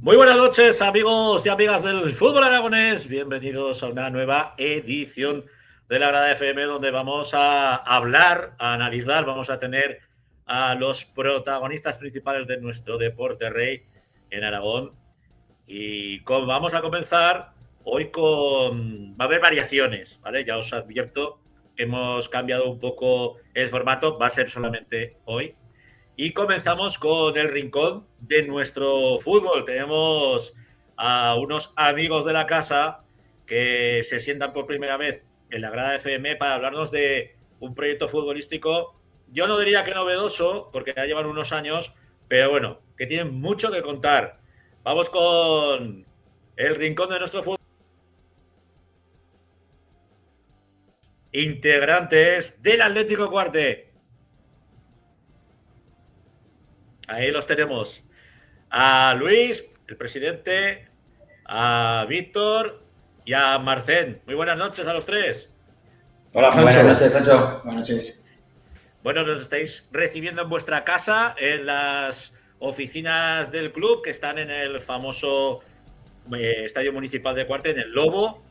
Muy buenas noches, amigos y amigas del fútbol aragonés. Bienvenidos a una nueva edición de la Grada FM, donde vamos a hablar, a analizar, vamos a tener a los protagonistas principales de nuestro deporte rey en Aragón. Y vamos a comenzar hoy con... Va a haber variaciones, ¿vale? Ya os advierto que hemos cambiado un poco el formato, va a ser solamente hoy. Y comenzamos con el rincón de nuestro fútbol. Tenemos a unos amigos de la casa que se sientan por primera vez en la Grada FM para hablarnos de un proyecto futbolístico, yo no diría que novedoso, porque ya llevan unos años, pero bueno, que tienen mucho que contar. Vamos con el rincón de nuestro fútbol. Integrantes del Atlético Cuarte. Ahí los tenemos. A Luis, el presidente, a Víctor y a Marcén. Muy buenas noches a los tres. Hola, Francho. Buenas noches, Francho. Buenas noches. Bueno, nos estáis recibiendo en vuestra casa, en las oficinas del club, que están en el famoso Estadio Municipal de Cuarte, en el Lobo.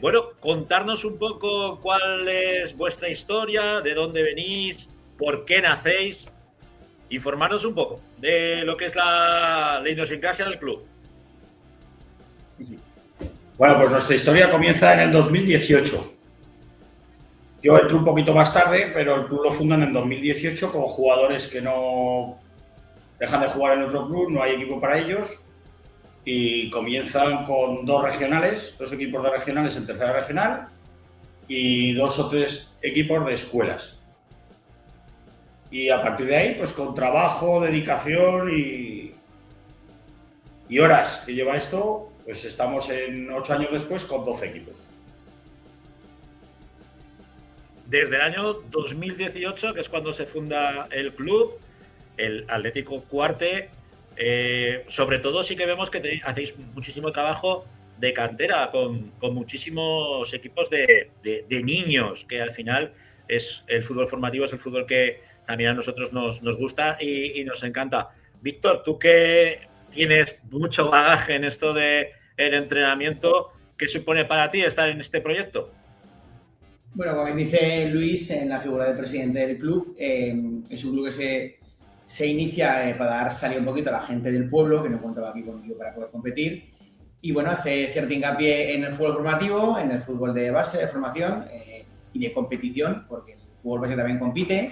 Bueno, contarnos un poco cuál es vuestra historia, de dónde venís, por qué nacéis. Informarnos un poco de lo que es la idiosincrasia del club. Bueno, pues nuestra historia comienza en el 2018. Yo entré un poquito más tarde, pero el club lo fundan en 2018 con jugadores que no dejan de jugar en otro club, no hay equipo para ellos, y comienzan con dos equipos de regionales en tercera regional y 2 o 3 equipos de escuelas. Y a partir de ahí, pues con trabajo, dedicación y horas que lleva esto, pues estamos en 8 años después con 12 equipos. Desde el año 2018, que es cuando se funda el club, el Atlético Cuarte, sobre todo sí que vemos que hacéis muchísimo trabajo de cantera con muchísimos equipos de niños, que al final es el fútbol formativo, es el fútbol que también a nosotros nos gusta y nos encanta. Víctor, tú que tienes mucho bagaje en esto del entrenamiento, ¿qué supone para ti estar en este proyecto? Bueno, como dice Luis, en la figura de presidente del club, es un club que se inicia para dar salida un poquito a la gente del pueblo, que no contaba aquí conmigo para poder competir. Y bueno, hace cierto hincapié en el fútbol formativo, en el fútbol de base, de formación y de competición, porque el fútbol base también compite.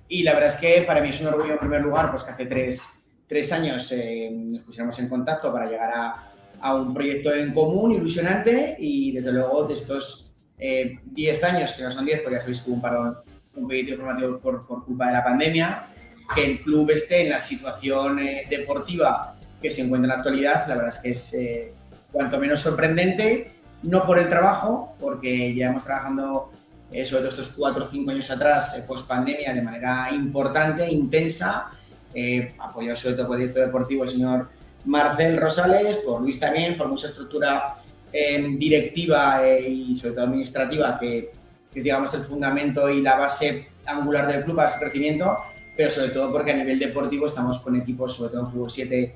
Y la verdad es que para mí es un orgullo en primer lugar, pues que hace tres años nos pusiéramos en contacto para llegar a un proyecto en común, ilusionante, y desde luego de estos 10 años, que no son 10 porque ya sabéis que hubo un parón, un proyecto informativo por culpa de la pandemia, que el club esté en la situación deportiva que se encuentra en la actualidad, la verdad es que es cuanto menos sorprendente, no por el trabajo, porque llevamos trabajando sobre todo estos 4 o 5 años atrás, post pandemia, de manera importante, intensa, apoyado sobre todo por el director deportivo, el señor Marcel Rosales, por Luis también, por mucha estructura directiva y sobre todo administrativa, que es digamos el fundamento y la base angular del club para su crecimiento, pero sobre todo porque a nivel deportivo estamos con equipos, sobre todo en fútbol 7,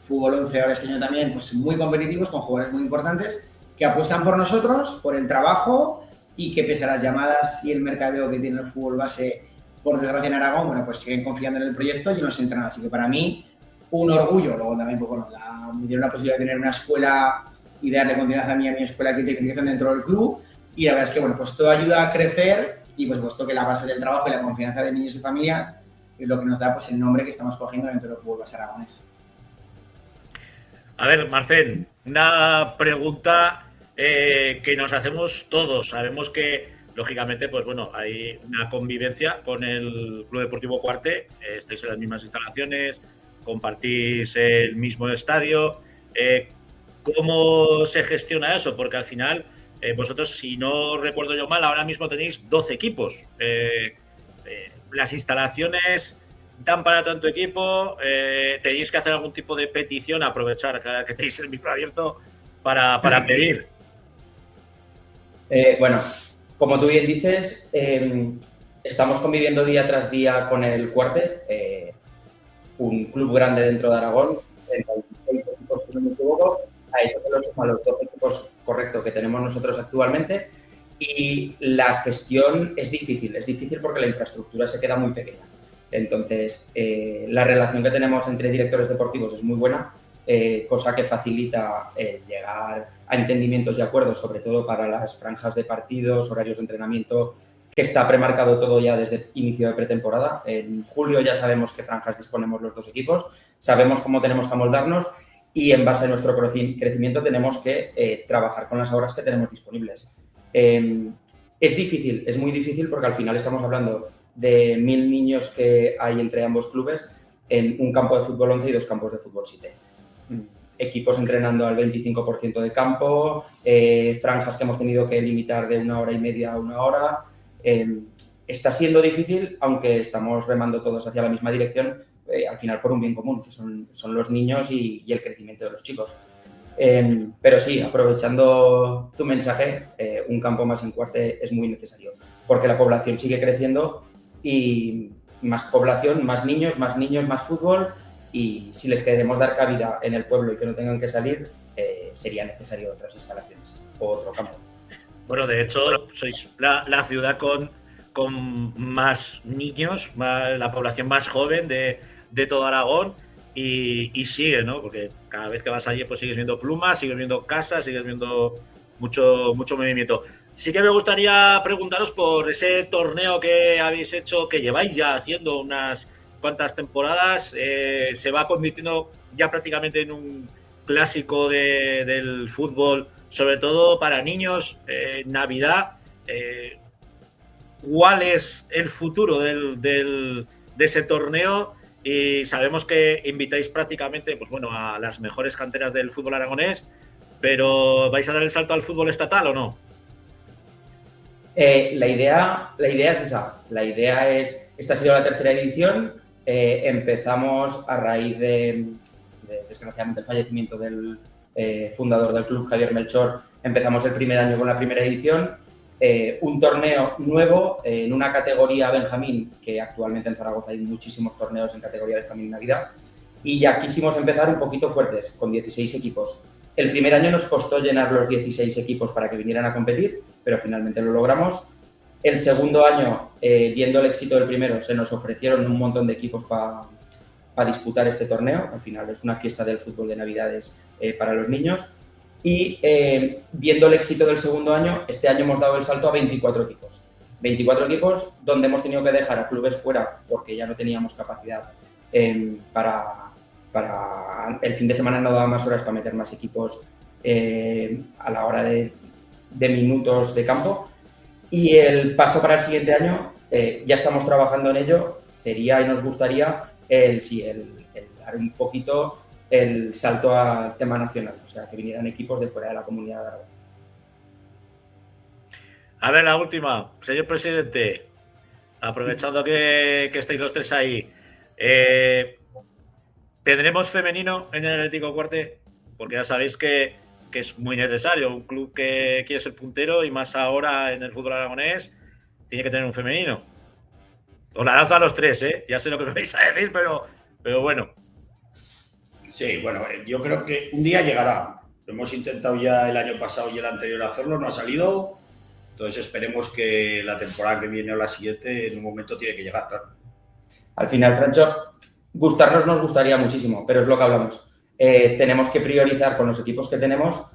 fútbol 11 ahora este año también, pues muy competitivos, con jugadores muy importantes, que apuestan por nosotros, por el trabajo, y que pese a las llamadas y el mercadeo que tiene el fútbol base, por desgracia en Aragón, bueno, pues siguen confiando en el proyecto y nos entran. Así que para mí, un orgullo. Luego también, pues bueno, me dieron la posibilidad de tener una escuela y darle continuidad a mi escuela que tiene dentro del club. Y la verdad es que, bueno, pues todo ayuda a crecer y, pues, puesto que la base del trabajo y la confianza de niños y familias es lo que nos da, pues, el nombre que estamos cogiendo dentro del fútbol base aragonés. A ver, Marcén, una pregunta que nos hacemos todos. Sabemos que, lógicamente, pues bueno, hay una convivencia con el Club Deportivo Cuarte, estáis en las mismas instalaciones, compartís el mismo estadio. ¿Cómo se gestiona eso? Porque al final, vosotros, si no recuerdo yo mal, ahora mismo tenéis 12 equipos. Las instalaciones dan para tanto equipo, tenéis que hacer algún tipo de petición, aprovechar que tenéis el micro abierto para pedir. Bueno, como tú bien dices, estamos conviviendo día tras día con el Cuarte, un club grande dentro de Aragón, 36 6 equipos, si no me equivoco, a eso se lo suman los 12 equipos correcto que tenemos nosotros actualmente y la gestión es difícil porque la infraestructura se queda muy pequeña. Entonces, la relación que tenemos entre directores deportivos es muy buena, cosa que facilita llegar a entendimientos y acuerdos, sobre todo para las franjas de partidos, horarios de entrenamiento, que está premarcado todo ya desde inicio de pretemporada. En julio ya sabemos qué franjas disponemos los dos equipos, sabemos cómo tenemos que amoldarnos y en base a nuestro crecimiento tenemos que trabajar con las horas que tenemos disponibles. Es difícil, es muy difícil porque al final estamos hablando de 1.000 niños que hay entre ambos clubes en un campo de fútbol 11 y 2 campos de fútbol 7. Equipos entrenando al 25% de campo, franjas que hemos tenido que limitar de 1 hora y media a 1 hora. Está siendo difícil, aunque estamos remando todos hacia la misma dirección, al final por un bien común, que son los niños y el crecimiento de los chicos. Pero sí, aprovechando tu mensaje, un campo más en Cuarte es muy necesario, porque la población sigue creciendo y más población, más niños, más fútbol, y si les queremos dar cabida en el pueblo y que no tengan que salir, sería necesario otras instalaciones o otro campo. Bueno, de hecho, sois la ciudad con más niños, la población más joven de todo Aragón y sigue, ¿no? Porque cada vez que vas allí pues sigues viendo plumas, sigues viendo casas, sigues viendo mucho movimiento. Sí que me gustaría preguntaros por ese torneo que habéis hecho, que lleváis ya haciendo unas cuantas temporadas, se va convirtiendo ya prácticamente en un clásico del fútbol, sobre todo para niños, Navidad. ¿Cuál es el futuro de ese torneo? Y sabemos que invitáis prácticamente pues bueno, a las mejores canteras del fútbol aragonés, pero ¿vais a dar el salto al fútbol estatal o no? La idea es esa. La idea es, esta ha sido la 3ª edición. Empezamos a raíz de desgraciadamente el fallecimiento del fundador del club, Javier Melchor. Empezamos el primer año con la primera edición, un torneo nuevo en una categoría Benjamín, que actualmente en Zaragoza hay muchísimos torneos en categoría Benjamín Navidad, y ya quisimos empezar un poquito fuertes, con 16 equipos. El primer año nos costó llenar los 16 equipos para que vinieran a competir, pero finalmente lo logramos. El segundo año, viendo el éxito del primero, se nos ofrecieron un montón de equipos para disputar este torneo. Al final es una fiesta del fútbol de Navidades para los niños. Y viendo el éxito del segundo año, este año hemos dado el salto a 24 equipos. 24 equipos donde hemos tenido que dejar a clubes fuera porque ya no teníamos capacidad para el fin de semana, no daba más horas para meter más equipos a la hora de minutos de campo. Y el paso para el siguiente año, ya estamos trabajando en ello, sería y nos gustaría el dar un poquito el salto al tema nacional, o sea, que vinieran equipos de fuera de la comunidad de Aragón. A ver, la última, señor presidente, aprovechando que estáis los tres ahí, ¿tendremos femenino en el Atlético Cuarte? Porque ya sabéis que es muy necesario, un club que quiere ser puntero y más ahora en el fútbol aragonés tiene que tener un femenino. Os la lanzo a los tres, ya sé lo que me vais a decir, pero bueno. Sí, bueno, yo creo que un día llegará. Lo hemos intentado ya el año pasado y el anterior hacerlo, no ha salido. Entonces esperemos que la temporada que viene o la siguiente en un momento tiene que llegar, claro. Al final, Francho, gustarnos nos gustaría muchísimo, pero es lo que hablamos. Tenemos que priorizar con los equipos que tenemos,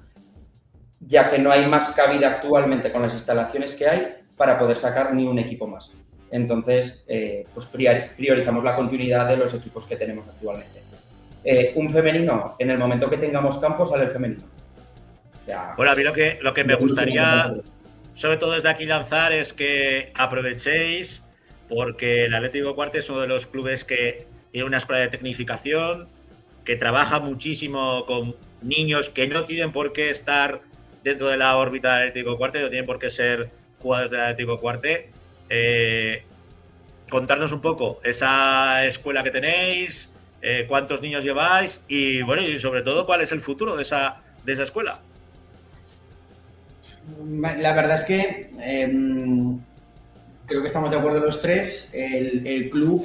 ya que no hay más cabida actualmente con las instalaciones que hay para poder sacar ni un equipo más. Entonces, pues priorizamos la continuidad de los equipos que tenemos actualmente. Un femenino, en el momento que tengamos campo, sale el femenino. Ya, bueno, a mí lo que me gustaría, sobre todo desde aquí lanzar, es que aprovechéis, porque el Atlético Cuarte es uno de los clubes que tiene una escuela de tecnificación, que trabaja muchísimo con niños que no tienen por qué estar dentro de la órbita del Atlético Cuarte, no tienen por qué ser jugadores del Atlético Cuarte. Contarnos un poco esa escuela que tenéis, cuántos niños lleváis y bueno, y sobre todo cuál es el futuro de esa escuela. La verdad es que creo que estamos de acuerdo los tres. El club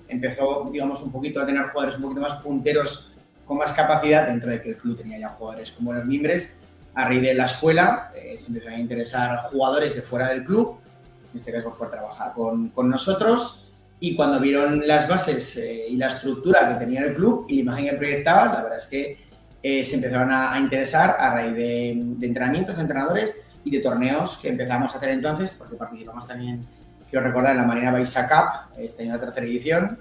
empezó, digamos, un poquito a tener jugadores un poquito más punteros con más capacidad, dentro de que el club tenía ya jugadores como los Mimbres. A raíz de la escuela se empezaron a interesar jugadores de fuera del club, en este caso por trabajar con nosotros, y cuando vieron las bases y la estructura que tenía el club y la imagen que proyectaba, la verdad es que se empezaron a interesar a raíz de entrenamientos de entrenadores y de torneos que empezamos a hacer entonces, porque participamos también, quiero recordar, en la Marina Baixa Cup, esta en la tercera edición,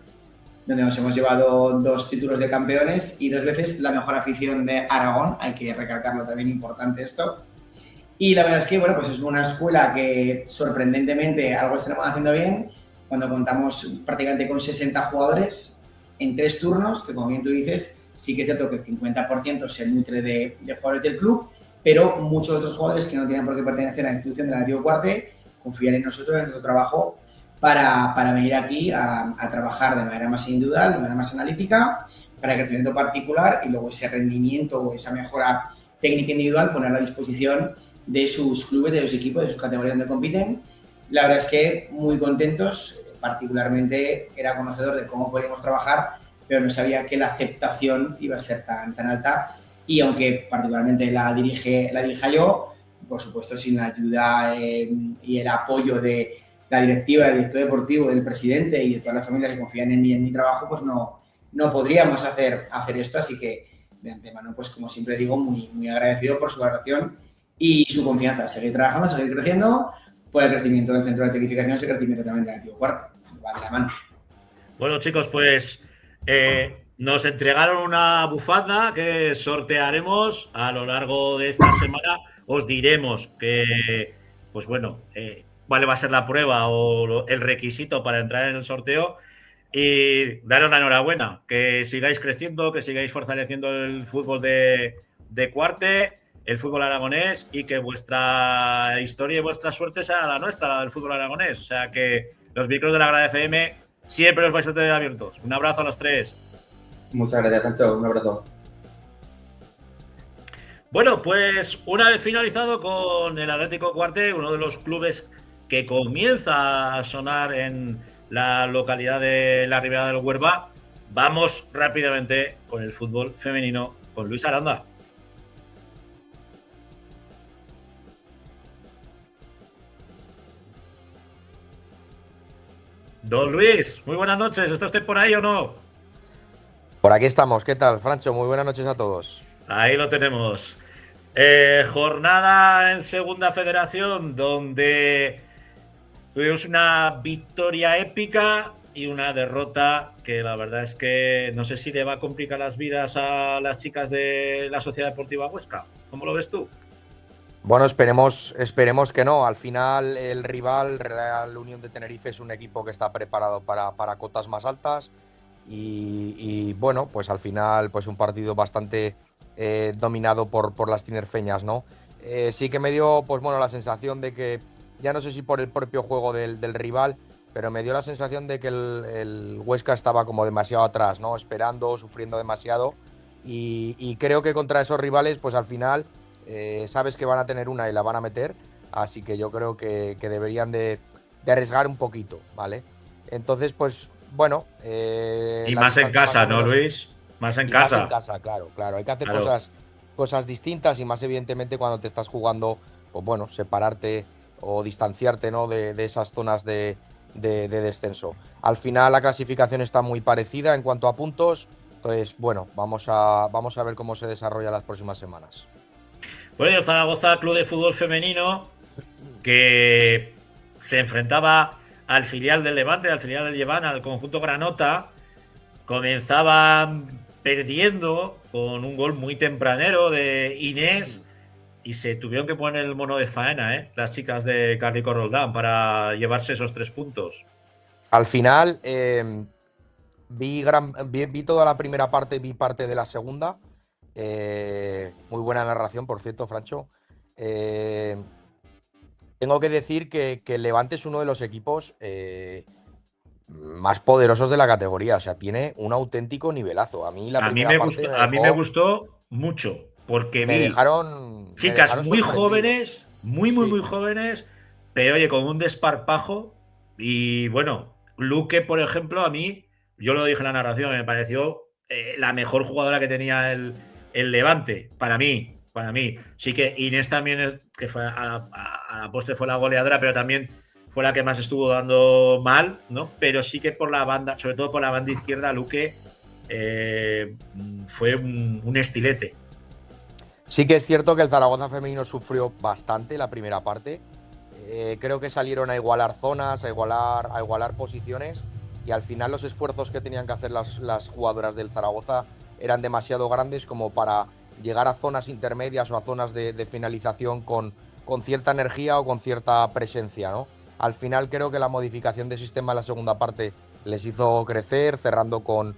donde nos hemos llevado 2 títulos de campeones y 2 veces la mejor afición de Aragón, hay que recalcarlo también, importante esto. Y la verdad es que, bueno, pues es una escuela que sorprendentemente algo estamos haciendo bien, cuando contamos prácticamente con 60 jugadores en 3 turnos, que como bien tú dices, sí que es cierto que el 50% se nutre de jugadores del club, pero muchos otros jugadores que no tienen por qué pertenecer a la institución del Atlético Cuarte confían en nosotros, en nuestro trabajo, para venir aquí a trabajar de manera más individual, de manera más analítica, para el crecimiento particular y luego ese rendimiento o esa mejora técnica individual ponerla a disposición de sus clubes, de sus equipos, de sus categorías donde compiten. La verdad es que muy contentos, particularmente era conocedor de cómo podíamos trabajar, pero no sabía que la aceptación iba a ser tan alta, y aunque particularmente la dirija yo, por supuesto sin la ayuda y el apoyo de la directiva, del director deportivo, del presidente y de todas las familias que confían en mí y en mi trabajo, pues no podríamos hacer esto. Así que de antemano, pues como siempre digo, muy agradecido por su valoración y su confianza. Seguir trabajando, seguir creciendo por el crecimiento del centro de tecnificación y el crecimiento también del Atlético Cuarte. Va de la mano. Bueno, chicos, pues nos entregaron una bufanda que sortearemos a lo largo de esta semana. Os diremos que, pues bueno, cuál va a ser la prueba o el requisito para entrar en el sorteo, y daros la enhorabuena, que sigáis creciendo, que sigáis fortaleciendo el fútbol de Cuarte, el fútbol aragonés, y que vuestra historia y vuestra suerte sea la nuestra, la del fútbol aragonés. O sea que los micros de la Grada FM siempre los vais a tener abiertos. Un abrazo a los 3. Muchas gracias, Sancho. Un abrazo. Bueno, pues una vez finalizado con el Atlético Cuarte, uno de los clubes que comienza a sonar en la localidad de la Ribera del Huerva, vamos rápidamente con el fútbol femenino, con Luis Aranda. Don Luis, muy buenas noches. ¿Está usted por ahí o no? Por aquí estamos. ¿Qué tal, Francho? Muy buenas noches a todos. Ahí lo tenemos. Jornada en Segunda Federación, donde tuvimos una victoria épica y una derrota que la verdad es que no sé si le va a complicar las vidas a las chicas de la Sociedad Deportiva Huesca. ¿Cómo lo ves tú? Bueno, esperemos que no. Al final, el rival, Real Unión de Tenerife, es un equipo que está preparado para cotas más altas. Y bueno, pues al final, pues un partido bastante dominado por las tinerfeñas, ¿no? Sí que me dio, pues bueno, la sensación de que, ya no sé si por el propio juego del rival, pero me dio la sensación de que el Huesca estaba como demasiado atrás, ¿no? Esperando, sufriendo demasiado. Y creo que contra esos rivales, pues al final sabes que van a tener una y la van a meter. Así que yo creo que deberían de arriesgar un poquito, ¿vale? Entonces, pues bueno. Y más en casa, ¿no, Luis? Más en casa. Más en casa, claro. Hay que hacer cosas distintas, y más evidentemente cuando te estás jugando, pues bueno, separarte o distanciarte, ¿no? de esas zonas de descenso. Al final la clasificación está muy parecida en cuanto a puntos. Entonces, bueno, vamos a ver cómo se desarrolla las próximas semanas. Bueno, el Zaragoza Club de Fútbol Femenino, que se enfrentaba al filial del Levante, al filial del Llevant, al conjunto Granota, comenzaba perdiendo con un gol muy tempranero de Inés, y se tuvieron que poner el mono de faena, las chicas de Carrico Roldán, para llevarse esos 3 puntos. Al final, vi toda la primera parte, vi parte de la segunda. Muy buena narración, por cierto, Francho. Tengo que decir que el Levante es uno de los equipos más poderosos de la categoría. O sea, tiene un auténtico nivelazo. A mí me gustó mucho, porque me dejaron chicas muy jóvenes, muy jóvenes, pero oye, con un desparpajo. Y bueno, Luque, por ejemplo, a mí, yo lo dije en la narración, me pareció la mejor jugadora que tenía el Levante, para mí. Sí que Inés también, que fue a la postre fue la goleadora, pero también fue la que más estuvo dando mal, ¿no? Pero sí que por la banda, sobre todo por la banda izquierda, Luque fue un estilete. Sí que es cierto que el Zaragoza femenino sufrió bastante la primera parte. Creo que salieron a igualar zonas, a igualar posiciones, y al final los esfuerzos que tenían que hacer las jugadoras del Zaragoza eran demasiado grandes como para llegar a zonas intermedias o a zonas de finalización con cierta energía o con cierta presencia, ¿no? Al final creo que la modificación de sistema en la segunda parte les hizo crecer, cerrando con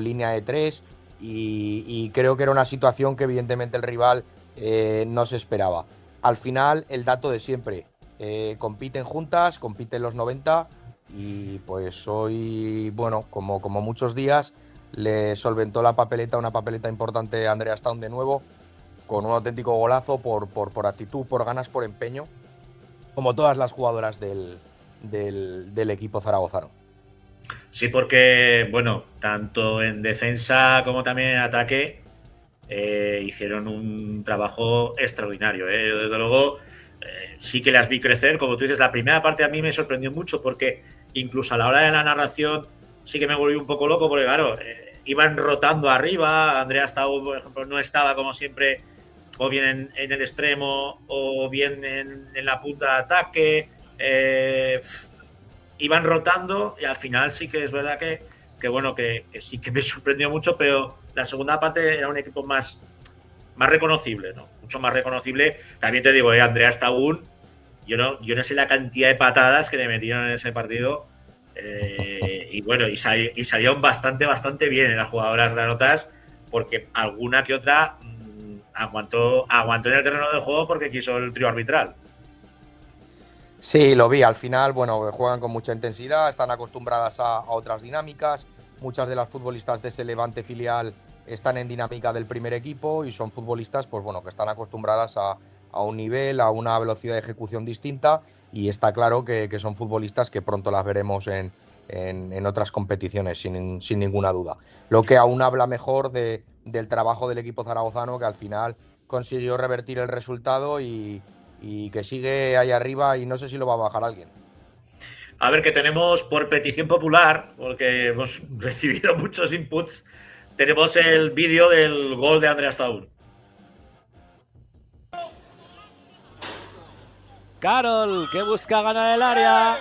línea de 3, y creo que era una situación que evidentemente el rival no se esperaba. Al final, el dato de siempre, compiten juntas, compiten los 90, y pues hoy, bueno, como muchos días, le solventó la papeleta, una papeleta importante a Andrea Staun de nuevo, con un auténtico golazo por actitud, por ganas, por empeño, como todas las jugadoras del equipo zaragozano. Sí, porque, bueno, tanto en defensa como también en ataque hicieron un trabajo extraordinario. Desde luego, sí que las vi crecer. Como tú dices, la primera parte a mí me sorprendió mucho porque incluso a la hora de la narración sí que me volví un poco loco porque, claro, iban rotando arriba. Andrea Staun, por ejemplo, no estaba como siempre o bien en el extremo o bien en la punta de ataque. Iban rotando y al final sí que es verdad que bueno, que sí que me sorprendió mucho, pero la segunda parte era un equipo más reconocible, ¿no? Mucho más reconocible. También te digo, Andrea Staun, yo no sé la cantidad de patadas que le metieron en ese partido. Y bueno, y salieron bastante bien en las jugadoras granotas, porque alguna que otra aguantó en el terreno del juego porque quiso el trío arbitral. Sí, lo vi. Al final, bueno, juegan con mucha intensidad, están acostumbradas a otras dinámicas. Muchas de las futbolistas de ese Levante filial están en dinámica del primer equipo y son futbolistas, pues bueno, que están acostumbradas a un nivel, a una velocidad de ejecución distinta, y está claro que son futbolistas que pronto las veremos en otras competiciones, sin ninguna duda. Lo que aún habla mejor del trabajo del equipo zaragozano, que al final consiguió revertir el resultado y que sigue ahí arriba, y no sé si lo va a bajar alguien. A ver, que tenemos por petición popular, porque hemos recibido muchos inputs, tenemos el vídeo del gol de Andrea Staun. Carol, que busca ganar el área.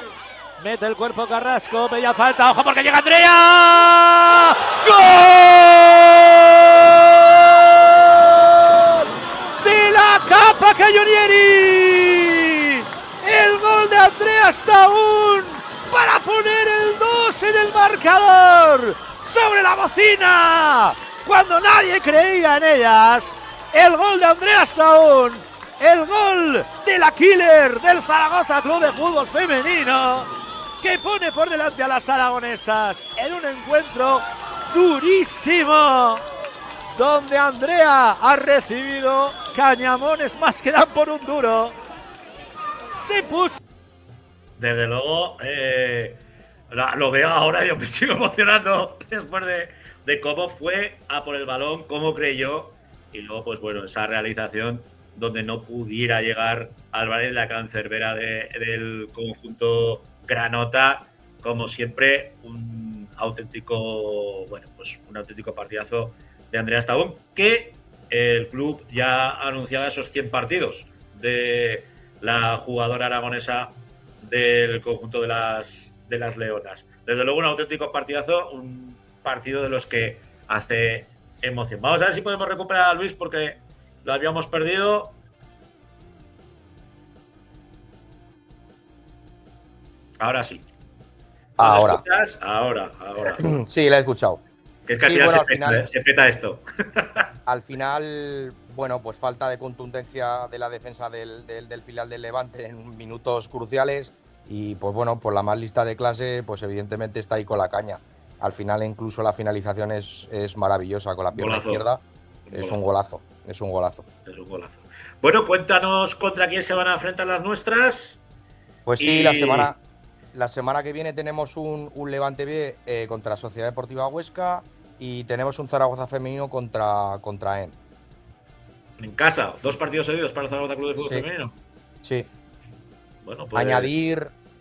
Mete el cuerpo Carrasco, bella falta, ojo porque llega Andrea. ¡Gol! De la Capa Caglionieri. El gol de Andrea Staun para poner el 2 en el marcador. Sobre la bocina, cuando nadie creía en ellas. El gol de Andrea Staun. El gol de la killer del Zaragoza Club de Fútbol Femenino, que pone por delante a las aragonesas en un encuentro durísimo, donde Andrea ha recibido cañamones más que dan por un duro. Se puso... Desde luego, lo veo ahora, yo me sigo emocionando después de cómo fue a por el balón, cómo creyó, y luego, pues bueno, esa realización donde no pudiera llegar Álvarez, la cancerbera del conjunto granota. Como siempre, un auténtico partidazo de Andrea Staun, que el club ya anunciaba esos 100 partidos de la jugadora aragonesa del conjunto de las Leonas. Desde luego, un auténtico partidazo, un partido de los que hace emoción. Vamos a ver si podemos recuperar a Luis, porque lo habíamos perdido. Ahora sí. Ahora. ¿Escuchas? Ahora. Sí, la he escuchado. Que es que al final se peta esto. Al final, bueno, pues falta de contundencia de la defensa del filial del Levante en minutos cruciales, y pues bueno, pues la más lista de clase, pues evidentemente está ahí con la caña. Al final incluso la finalización es maravillosa con la pierna izquierda. Es un golazo. Bueno, cuéntanos contra quién se van a enfrentar las nuestras. Pues sí, la semana que viene tenemos un Levante B contra la Sociedad Deportiva Huesca, y tenemos un Zaragoza femenino contra EM. En casa, 2 partidos seguidos para el Zaragoza Club de Fútbol Sí. Femenino. Sí. Bueno, pues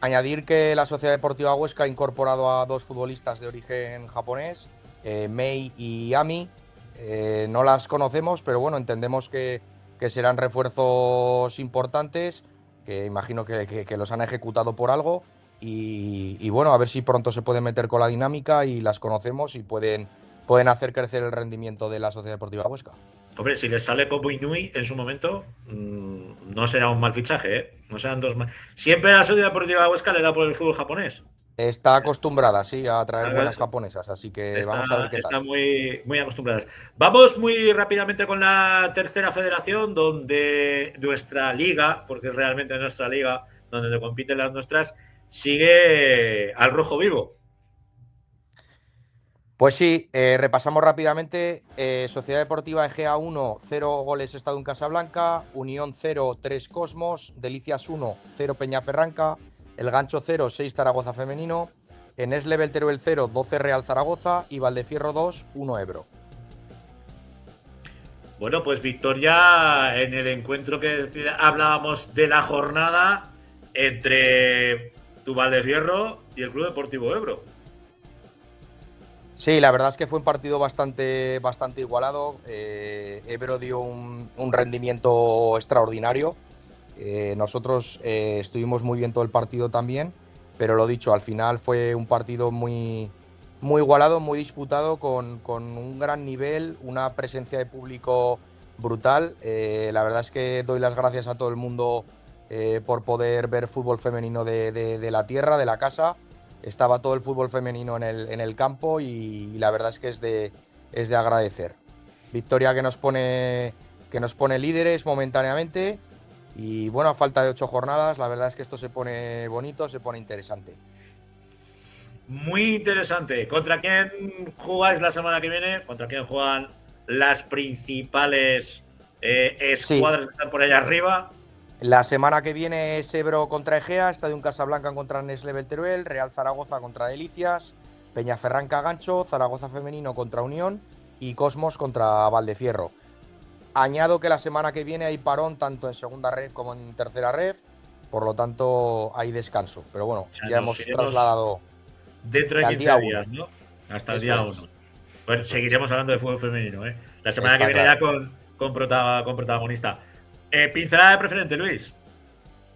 Añadir que la Sociedad Deportiva Huesca ha incorporado a 2 futbolistas de origen japonés, Mei y Ami. No las conocemos, pero bueno, entendemos que serán refuerzos importantes, que imagino que los han ejecutado por algo. Y bueno, a ver si pronto se pueden meter con la dinámica y las conocemos y pueden hacer crecer el rendimiento de la Sociedad Deportiva Huesca. hombre, si les sale como Inui en su momento, no será un mal fichaje, ¿eh? No serán 2 mal. Siempre a la Sociedad Deportiva Huesca le da por el fútbol japonés. Está acostumbrada, sí, a traer buenas japonesas, así que vamos a ver qué tal. Están muy, muy acostumbradas. Vamos muy rápidamente con la tercera federación, donde nuestra liga, porque es realmente nuestra liga, donde compiten las nuestras, sigue al rojo vivo. Pues sí, repasamos rápidamente. Sociedad Deportiva Egea 1, 0 goles Estado Casablanca, Unión 0, 3 Cosmos, Delicias 1, 0 Peñaferranca, El Gancho 0, 6 Zaragoza Femenino, en Eslevel Teruel 0, 12 Real Zaragoza y Valdefierro 2, 1 Ebro. Bueno, pues victoria en el encuentro que hablábamos de la jornada entre tu Valdefierro y el Club Deportivo Ebro. Sí, la verdad es que fue un partido bastante igualado. Ebro dio un rendimiento extraordinario. Nosotros estuvimos muy bien todo el partido también, pero lo dicho, al final fue un partido muy igualado, muy disputado, con un gran nivel, una presencia de público brutal. La verdad es que doy las gracias a todo el mundo por poder ver fútbol femenino de la tierra, de la casa. Estaba todo el fútbol femenino en el campo y la verdad es que es de agradecer. Victoria que nos pone líderes momentáneamente y bueno, a falta de 8 jornadas, la verdad es que esto se pone bonito, se pone interesante. Muy interesante. ¿Contra quién jugáis la semana que viene? ¿Contra quién juegan las principales escuadras que están por allá arriba? La semana que viene es Ebro contra Egea, Estadio Casablanca contra Neslevel Teruel, Real Zaragoza contra Delicias, Peñaferranca Gancho, Zaragoza Femenino contra Unión y Cosmos contra Valdefierro. Añado que la semana que viene hay parón tanto en segunda ref como en tercera ref, por lo tanto hay descanso. Pero bueno, o sea, ya hemos trasladado dentro de 15 días, ¿no? Hasta el día 1. Bueno, seguiremos hablando de fútbol femenino, ¿eh? La semana que viene claro. Ya con protagonista. Pincelada de preferente, Luis.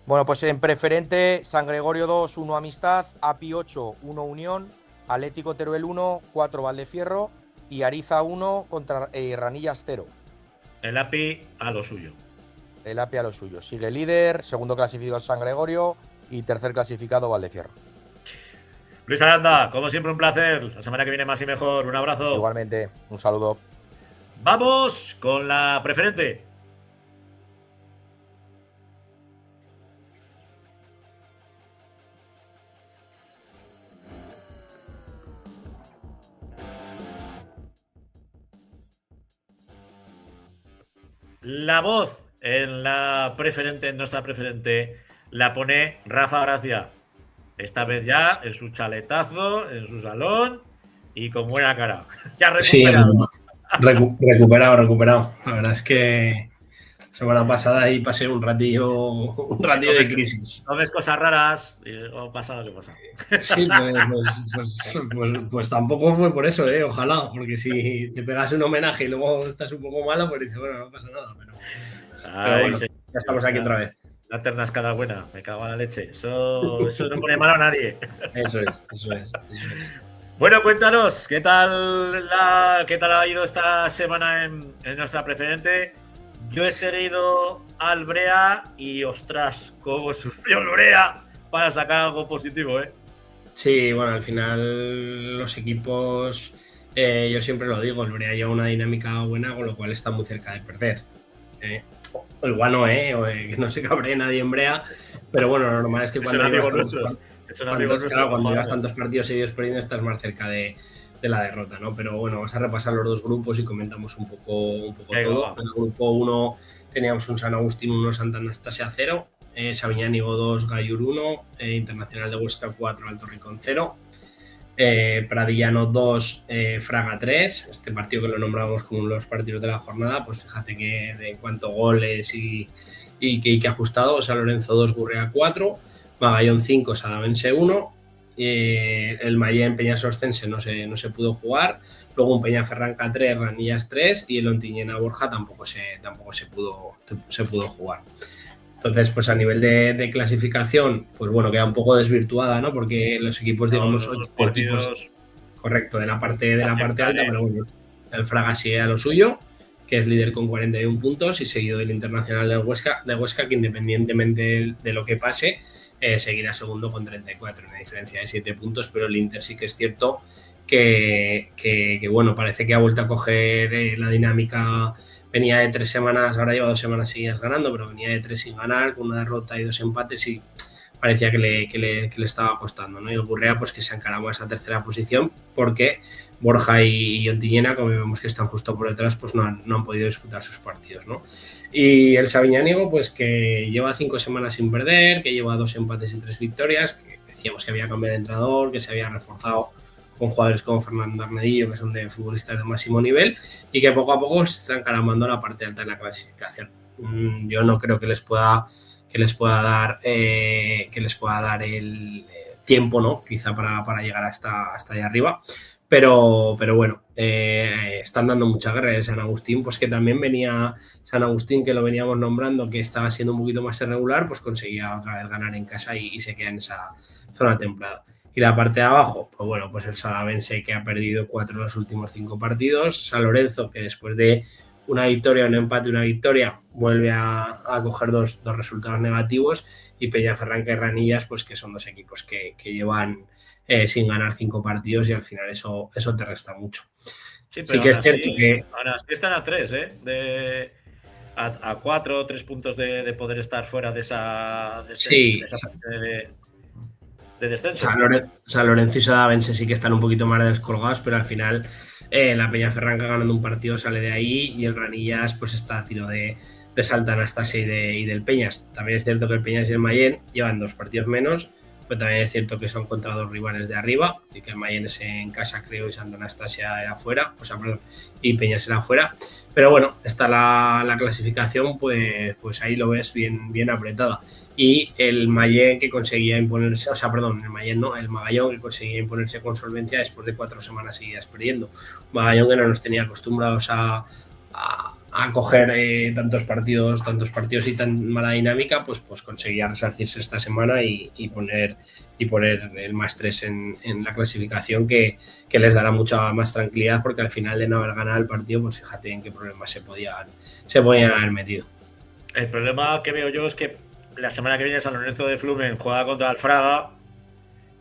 Bueno, pues en preferente, San Gregorio 2, 1 Amistad, API 8, 1 Unión, Atlético Teruel 1, 4 Valdefierro y Ariza 1 contra Ranillas 0. El API a lo suyo. El API a lo suyo. Sigue líder, segundo clasificado San Gregorio y tercer clasificado Valdefierro. Luis Aranda, como siempre un placer. La semana que viene más y mejor. Un abrazo. Igualmente, un saludo. Vamos con la preferente. La voz en la preferente, en nuestra preferente, la pone Rafa Gracia. Esta vez ya en su chaletazo, en su salón y con buena cara. Ya recuperado. Sí, recuperado. La verdad es que la semana pasada ahí pasé un ratillo de crisis. No ves cosas raras o pasa lo que pasa. Sí, pues tampoco fue por eso, ojalá, porque si te pegas un homenaje y luego estás un poco mala, pues dices, bueno, no pasa nada, pero bueno, sí, ya estamos aquí otra vez. La ternascada buena, me cago en la leche. Eso no pone malo a nadie. Eso es. Bueno, cuéntanos, ¿qué tal ha ido esta semana en nuestra preferente? Yo he seguido al Brea y, ostras, cómo sufrió el Brea para sacar algo positivo, ¿eh? Sí, bueno, al final los equipos, yo siempre lo digo, el Brea lleva una dinámica buena, con lo cual está muy cerca de perder. O igual no, que no se cabree nadie en Brea, pero bueno, lo normal es que cuando llevas tantos partidos seguidos perdiendo estás más cerca de la derrota, ¿no? Pero bueno, vamos a repasar los dos grupos y comentamos un poco todo. En el grupo 1 teníamos un San Agustín 1, Santa Anastasia 0, Sabiñánigo 2, Gallur 1, Internacional de Huesca 4, Alto Rincón 0. Pradillano 2, Fraga 3. Este partido que lo nombramos como uno de los partidos de la jornada, pues fíjate que de cuánto goles y que ajustado. San Lorenzo 2, Gurrea 4, Magallón 5, Sadavense 1. El Mayén Peñasorcense no se pudo jugar. Luego un Peñaferranca 3, Ranillas 3 y el Ontinyena Borja tampoco se pudo jugar. Entonces, pues a nivel de clasificación, pues bueno, queda un poco desvirtuada, ¿no? Porque los equipos, digamos, los partidos... correcto, de la parte alta, pero bueno, el Fraga sigue a lo suyo, que es líder con 41 puntos y seguido del Internacional de Huesca, que independientemente de lo que pase, seguirá segundo con 34, una diferencia de 7 puntos, pero el Inter sí que es cierto que bueno, parece que ha vuelto a coger la dinámica. Venía de 3 semanas, ahora lleva 2 semanas seguidas ganando, pero venía de 3 sin ganar, con una derrota y 2 empates y parecía que le estaba costando, ¿no? Y el Gurrea, pues que se encarama a esa tercera posición porque Borja y Ontinyena, como vemos que están justo por detrás, pues no han podido disputar sus partidos, ¿no? Y el Sabiñánigo, pues que lleva 5 semanas sin perder, que lleva 2 empates y 3 victorias, que decíamos que había cambiado de entrenador, que se había reforzado con jugadores como Fernando Arnedillo, que son de futbolistas de máximo nivel, y que poco a poco se están encaramando a la parte alta de la clasificación. Yo no creo que les pueda dar el tiempo, ¿no? Quizá para llegar hasta allá arriba. Pero bueno, están dando mucha guerra de San Agustín, pues que también venía San Agustín, que lo veníamos nombrando, que estaba siendo un poquito más irregular, pues conseguía otra vez ganar en casa y se queda en esa zona templada. Y la parte de abajo, pues bueno, pues el Sadavense, que ha perdido 4 de los últimos 5 partidos, San Lorenzo, que después de una victoria, un empate, una victoria, vuelve a coger dos resultados negativos, y Peñaferranca y Ranillas, pues que son 2 equipos que llevan sin ganar 5 partidos y al final eso te resta mucho. Sí, pero que es cierto que... Ahora sí están a 3, a 4 o 3 puntos de poder estar fuera de esa parte de descenso. San Lorenzo y Sadavense sí que están un poquito más descolgados, pero al final la Peñaferranca ganando un partido sale de ahí y el Ranillas pues está a tiro de Salta Anastasia y del Peñas. También es cierto que el Peñas y el Mayén llevan 2 partidos menos, pero también es cierto que son contra 2 rivales de arriba, y que el Mayén es en casa, creo, y Santa Anastasia era fuera, y Peñas era fuera. Pero bueno, está la clasificación, pues ahí lo ves bien apretada. Y el Mayén que conseguía imponerse, el Magallón que conseguía imponerse con solvencia después de 4 semanas seguidas perdiendo. Magallón que no nos tenía acostumbrados a coger tantos partidos y tan mala dinámica, pues conseguía resarcirse esta semana y poner el +3 en la clasificación, que les dará mucha más tranquilidad, porque al final de no haber ganado el partido, pues fíjate en qué problemas se podían haber metido. El problema que veo yo es que la semana que viene San Lorenzo de Flumen juega contra el Fraga,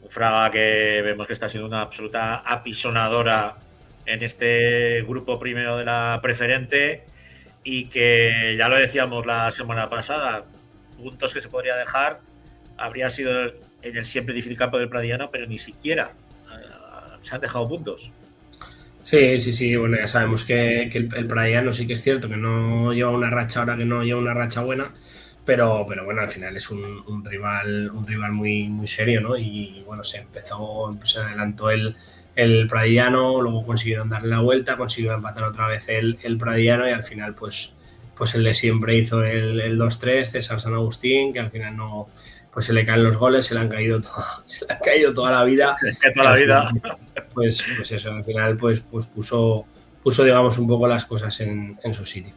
un Fraga que vemos que está siendo una absoluta apisonadora en este grupo primero de la preferente, y que ya lo decíamos la semana pasada, puntos que se podría dejar habría sido en el siempre difícil campo del Pradillano, pero ni siquiera se han dejado puntos. Sí, bueno, ya sabemos que el Pradillano sí que es cierto que no lleva una racha ahora, que no lleva una racha buena, pero bueno, al final es un rival muy, muy serio, ¿no? Y bueno, se adelantó el Pradillano, luego consiguieron darle la vuelta, consiguió empatar otra vez el Pradillano, y al final pues el de siempre hizo el 2-3, César San Agustín, que al final no, pues se le caen los goles, se le han caído toda la vida. Pues eso, al final pues puso digamos un poco las cosas en su sitio.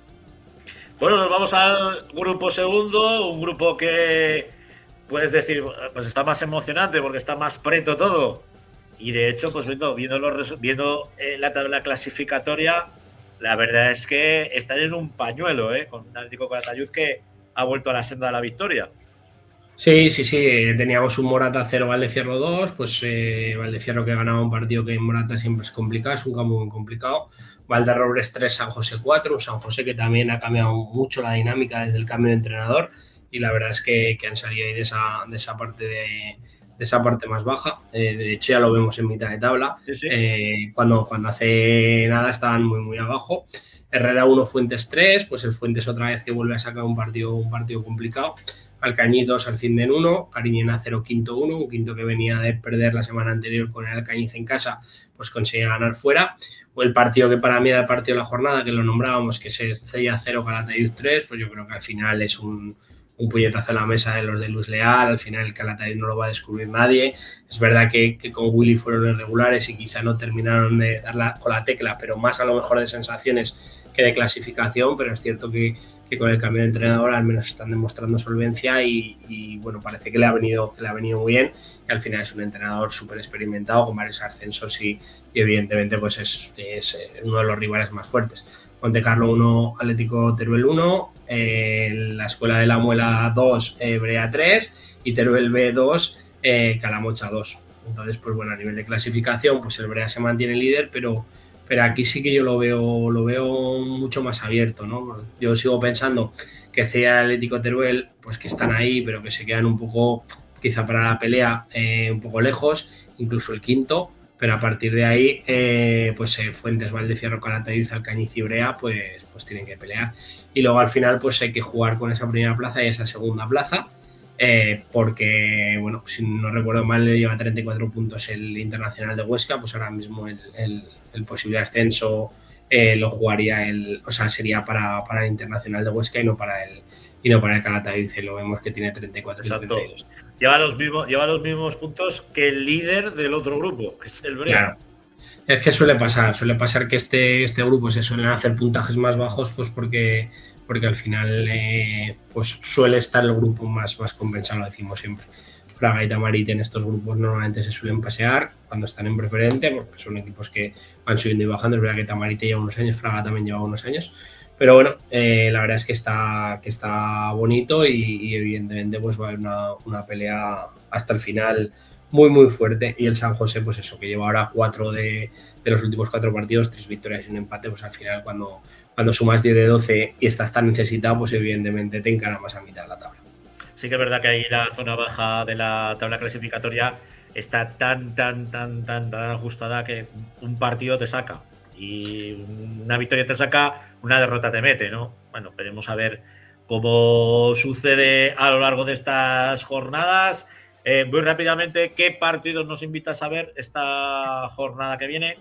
Bueno, nos vamos al grupo segundo, un grupo que puedes decir, pues está más emocionante porque está más preto todo. Y de hecho, pues viendo la tabla clasificatoria, la verdad es que están en un pañuelo, con un Atlético Calatayud que ha vuelto a la senda de la victoria. Sí, teníamos un Morata 0, Valdefierro 2, pues Valdefierro que ganaba un partido que en Morata siempre es complicado, es un campo muy complicado. Valderrobres 3, San José 4, un San José que también ha cambiado mucho la dinámica desde el cambio de entrenador, y la verdad es que han salido ahí de esa parte más baja. De hecho ya lo vemos en mitad de tabla. Sí. Cuando hace nada estaban muy muy abajo. Herrera 1, Fuentes 3, pues el Fuentes otra vez que vuelve a sacar un partido complicado. Alcañiz 2, Alcindén 1, Cariñena 0, Quinto 1, un Quinto que venía de perder la semana anterior con el Alcañiz en casa, pues consigue ganar fuera. O el partido que para mí era el partido de la jornada, que lo nombrábamos, que es Cella 0, Calatayud 3, pues yo creo que al final es un puñetazo en la mesa de los de Luis Leal. Al final el Calatayud no lo va a descubrir nadie. Es verdad que con Willy fueron irregulares y quizá no terminaron de dar con la tecla, pero más a lo mejor de sensaciones que de clasificación, pero es cierto que con el cambio de entrenador al menos están demostrando solvencia y bueno, parece que le ha venido muy bien, y al final es un entrenador súper experimentado con varios ascensos y evidentemente pues es uno de los rivales más fuertes. Montecarlo 1, Atlético Teruel 1, la Escuela de la Muela 2, Brea 3 y Teruel B 2, Calamocha 2. Entonces, pues bueno, a nivel de clasificación, pues el Brea se mantiene líder, pero aquí sí que yo lo veo mucho más abierto, ¿no? Yo sigo pensando que CEA, Atlético Teruel, pues que están ahí, pero que se quedan un poco, quizá para la pelea, un poco lejos, incluso el quinto, pero a partir de ahí, pues Fuentes, Valdefierro, Calatayud, Alcañiz y Brea, pues tienen que pelear. Y luego al final, pues hay que jugar con esa primera plaza y esa segunda plaza, porque, bueno, si no recuerdo mal, le lleva 34 puntos el Internacional de Huesca, pues ahora mismo el posible ascenso lo jugaría sería para el Internacional de Huesca y no para el Calatayud. Lo vemos que tiene 34 y 32. Lleva los mismos puntos que el líder del otro grupo, que es el Brea. Claro. Es que suele pasar que este grupo se suelen hacer puntajes más bajos, pues porque al final pues suele estar el grupo más compensado, lo decimos siempre. Fraga y Tamarit en estos grupos normalmente se suelen pasear cuando están en preferente, porque son equipos que van subiendo y bajando. Es verdad que Tamarit lleva unos años, Fraga también lleva unos años, pero bueno, la verdad es que está bonito y evidentemente pues va a haber una pelea hasta el final muy muy fuerte. Y el San José, pues eso, que lleva ahora 4 de los últimos 4 partidos, 3 victorias y un empate, pues al final cuando sumas 10 de 12 y estás tan necesitado, pues evidentemente te encara más a mitad de la tabla. Sí que es verdad que ahí la zona baja de la tabla clasificatoria está tan ajustada que un partido te saca y una victoria te saca, una derrota te mete, ¿no? Bueno, veremos a ver cómo sucede a lo largo de estas jornadas. Muy rápidamente, ¿qué partidos nos invitas a ver esta jornada que viene?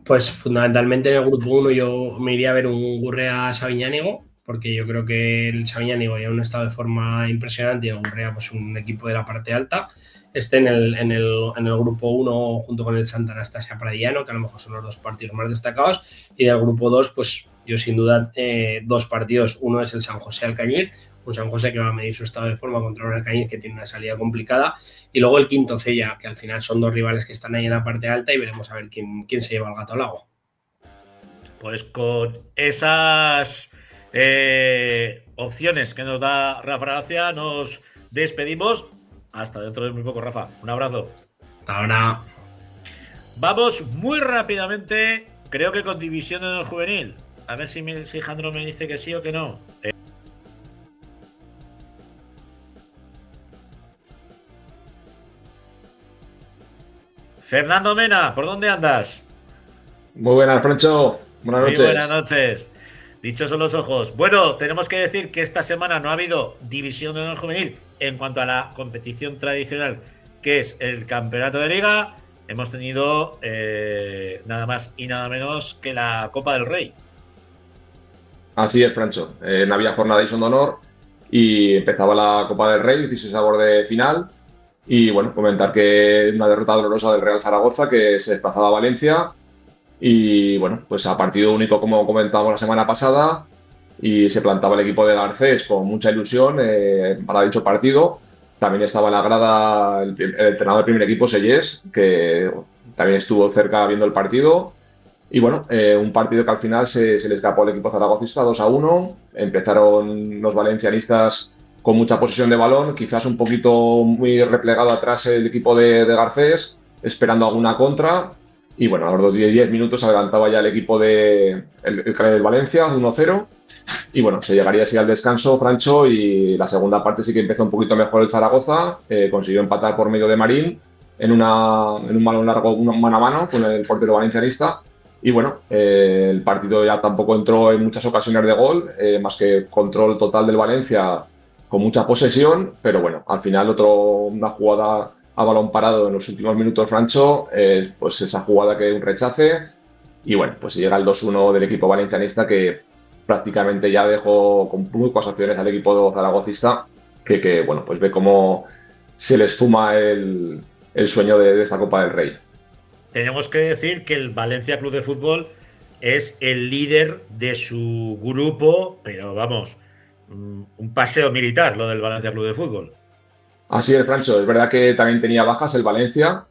Pues fundamentalmente en el grupo 1 yo me iría a ver un Gurrea Sabiñánigo, porque yo creo que el Sabiñánigo ya en un estado de forma impresionante y el Gurrea pues un equipo de la parte alta. En el grupo 1 junto con el Santa Anastasia Pradillano, que a lo mejor son los 2 partidos más destacados, y del grupo 2 pues yo sin duda 2 partidos. Uno es el San José Alcañiz, un San José que va a medir su estado de forma contra un Alcañiz que tiene una salida complicada, y luego el Quinto Cella, que al final son 2 rivales que están ahí en la parte alta, y veremos a ver quién se lleva el gato al agua. Pues con esas opciones que nos da Rafa Gracia nos despedimos. Hasta dentro de muy poco, Rafa. Un abrazo. Hasta ahora. Vamos muy rápidamente, creo que con división en el juvenil. A ver si Jandro me dice que sí o que no. Fernando Mena, ¿por dónde andas? Muy buenas, Francho. Buenas noches. Muy buenas noches. Dichos son los ojos. Bueno, tenemos que decir que esta semana no ha habido división de honor juvenil en cuanto a la competición tradicional, que es el campeonato de liga. Hemos tenido nada más y nada menos que la Copa del Rey. Así es, Francho. No había jornada de división de honor y empezaba la Copa del Rey, 16 sabor de final. Y bueno, comentar que una derrota dolorosa del Real Zaragoza, que se desplazaba a Valencia. Y bueno, pues a partido único, como comentábamos la semana pasada, y se plantaba el equipo de Garcés con mucha ilusión para dicho partido. También estaba en la grada el entrenador del primer equipo, Sellés, que también estuvo cerca viendo el partido. Y bueno, un partido que al final se le escapó al equipo zaragocista 2-1. Empezaron los valencianistas con mucha posesión de balón, quizás un poquito muy replegado atrás el equipo de Garcés, esperando alguna contra. Y bueno, a los 10 minutos adelantaba ya el equipo del Valencia, 1-0. Y bueno, se llegaría así al descanso, Francho, y la segunda parte sí que empezó un poquito mejor el Zaragoza. Consiguió empatar por medio de Marín en un balón largo, mano a mano con el portero valencianista. Y bueno, el partido ya tampoco entró en muchas ocasiones de gol, más que control total del Valencia con mucha posesión, pero bueno, al final una jugada a balón parado en los últimos minutos, Francho, pues esa jugada que un rechace, y bueno, pues llega el 2-1 del equipo valencianista, que prácticamente ya dejó con muy pocas opciones al equipo zaragocista, que bueno, pues ve cómo se les fuma el sueño de esta Copa del Rey. Tenemos que decir que el Valencia Club de Fútbol es el líder de su grupo, pero vamos, un paseo militar lo del Valencia Club de Fútbol. Así es, Francho. Es verdad que también tenía bajas el Valencia.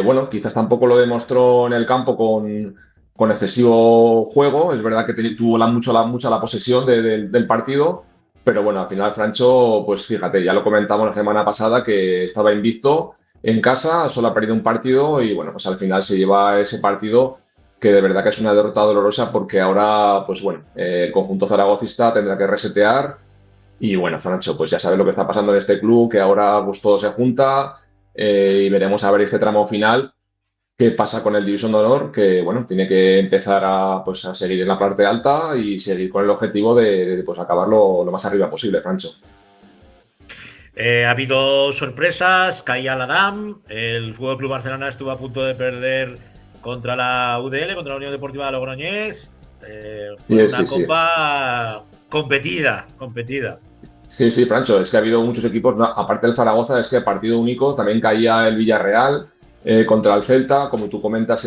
Bueno, quizás tampoco lo demostró en el campo con excesivo juego. Es verdad que tuvo mucha la posesión del partido. Pero bueno, al final, Francho, pues fíjate, ya lo comentamos la semana pasada, que estaba invicto en casa, solo ha perdido un partido y bueno, pues al final se lleva ese partido, que de verdad que es una derrota dolorosa, porque ahora, pues bueno, el conjunto zaragocista tendrá que resetear. Y bueno, Francho, pues ya sabes lo que está pasando en este club, que ahora pues todo se junta, y veremos a ver este tramo final qué pasa con el División de Honor, que bueno, tiene que empezar a seguir en la parte alta y seguir con el objetivo de pues acabarlo lo más arriba posible, Francho. Ha habido sorpresas, caía la DAM, el Fútbol Club Barcelona estuvo a punto de perder contra la UDL, contra la Unión Deportiva de Logroñés, una copa competida. Sí, Francho, es que ha habido muchos equipos, aparte del Zaragoza, es que partido único, también caía el Villarreal contra el Celta, como tú comentas,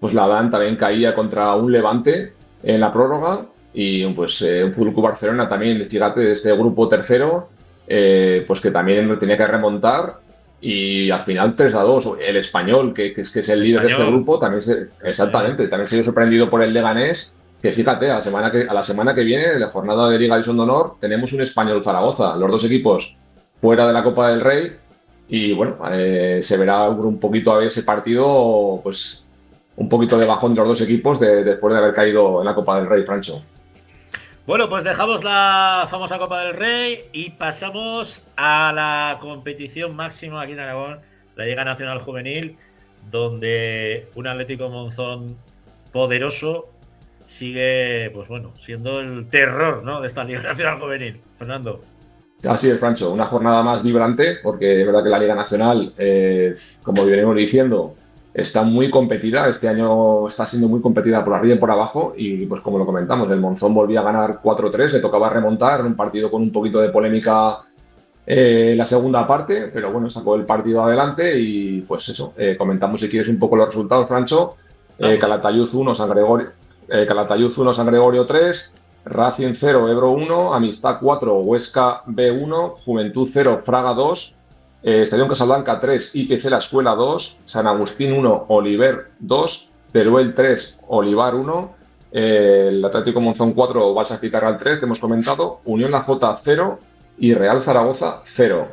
pues la DAN también caía contra un Levante en la prórroga, y pues un Fútbol Club Barcelona también, fíjate, de este grupo tercero, pues que también tenía que remontar, y al final 3-2. El Español, que es el líder de este grupo, también también se vio sorprendido por el Leganés, que fíjate, a la semana que viene, en la jornada de Liga División de Honor, tenemos un Español Zaragoza, los dos equipos fuera de la Copa del Rey, y bueno, se verá un poquito a ver ese partido, pues un poquito de bajón de los dos equipos después de haber caído en la Copa del Rey, Francho. Bueno, pues dejamos la famosa Copa del Rey y pasamos a la competición máxima aquí en Aragón, la Liga Nacional Juvenil, donde un Atlético Monzón poderoso sigue, pues bueno, siendo el terror, ¿no?, de esta Liga Nacional Juvenil. Fernando. Así es, Francho, una jornada más vibrante, porque es verdad que la Liga Nacional, como venimos diciendo, está muy competida. Este año está siendo muy competida por arriba y por abajo, y pues como lo comentamos, el Monzón volvía a ganar 4-3, le tocaba remontar en un partido con un poquito de polémica en la segunda parte, pero bueno, sacó el partido adelante. Y pues eso, comentamos si quieres un poco los resultados, Francho. Calatayud 1, San Gregorio 3, Racing 0, Ebro 1, Amistad 4, Huesca B1, Juventud 0, Fraga 2, Estadio Casablanca 3, IPC La Escuela 2, San Agustín 1, Oliver 2, Teruel 3, Olivar 1, el Atlético Monzón 4, Balsas Picarral 3, que hemos comentado, Unión La Jota 0 y Real Zaragoza 0.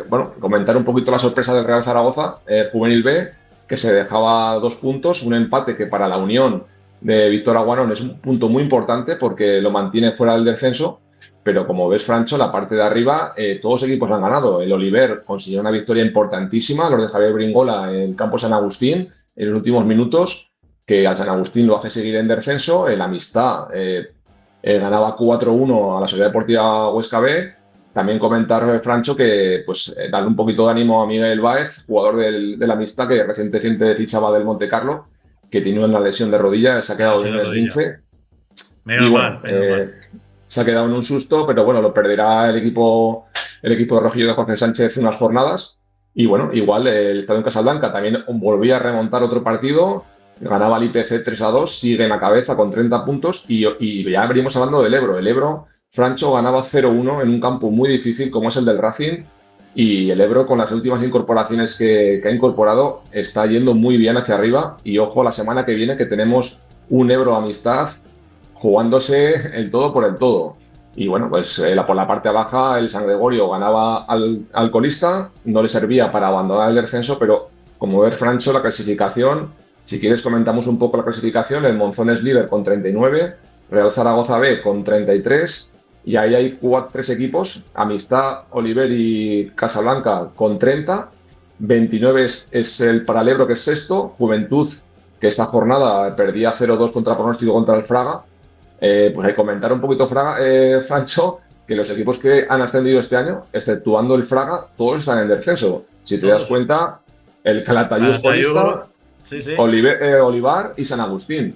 Bueno, comentar un poquito la sorpresa del Real Zaragoza, Juvenil B, que se dejaba 2 puntos, un empate que para la Unión de Víctor Aguanón es un punto muy importante porque lo mantiene fuera del descenso, pero como ves, Francho, la parte de arriba, todos los equipos han ganado. El Oliver consiguió una victoria importantísima, los de Javier Bringola en campo San Agustín, en los últimos minutos, que al San Agustín lo hace seguir en descenso. El Amistad ganaba 4-1 a la Sociedad Deportiva Huesca B. También comentar, Francho, que pues darle un poquito de ánimo a Miguel Báez, jugador del Amistad, que recientemente fichaba del Monte Carlo, que tiene una lesión de rodilla, se ha quedado en el 15. Menos mal. Se ha quedado en un susto, pero bueno, lo perderá el equipo de Rojillo de Jorge Sánchez unas jornadas. Y bueno, igual el Estadio Casablanca también volvía a remontar otro partido, ganaba el IPC 3-2, sigue en la cabeza con 30 puntos y ya veníamos hablando del Ebro. El Ebro, Francho, ganaba 0-1 en un campo muy difícil como es el del Racing, y el Ebro, con las últimas incorporaciones que ha incorporado, está yendo muy bien hacia arriba. Y ojo, la semana que viene, que tenemos un Ebro Amistad jugándose el todo por el todo. Y bueno, pues por la parte baja, el San Gregorio ganaba al colista, no le servía para abandonar el descenso, pero como ves, Francho, la clasificación, si quieres comentamos un poco la clasificación. El Monzón es líder con 39, Real Zaragoza B con 33, y ahí hay 3 equipos, Amistad, Oliver y Casablanca con 30, 29 es el para el Ebro, que es sexto, Juventud, que esta jornada perdía 0-2 contra pronóstico contra el Fraga. Pues hay que comentar un poquito, Francho, que los equipos que han ascendido este año, exceptuando el Fraga, todos están en descenso. Si te das cuenta, el Calatayud es colista, sí, sí. Olivar y San Agustín.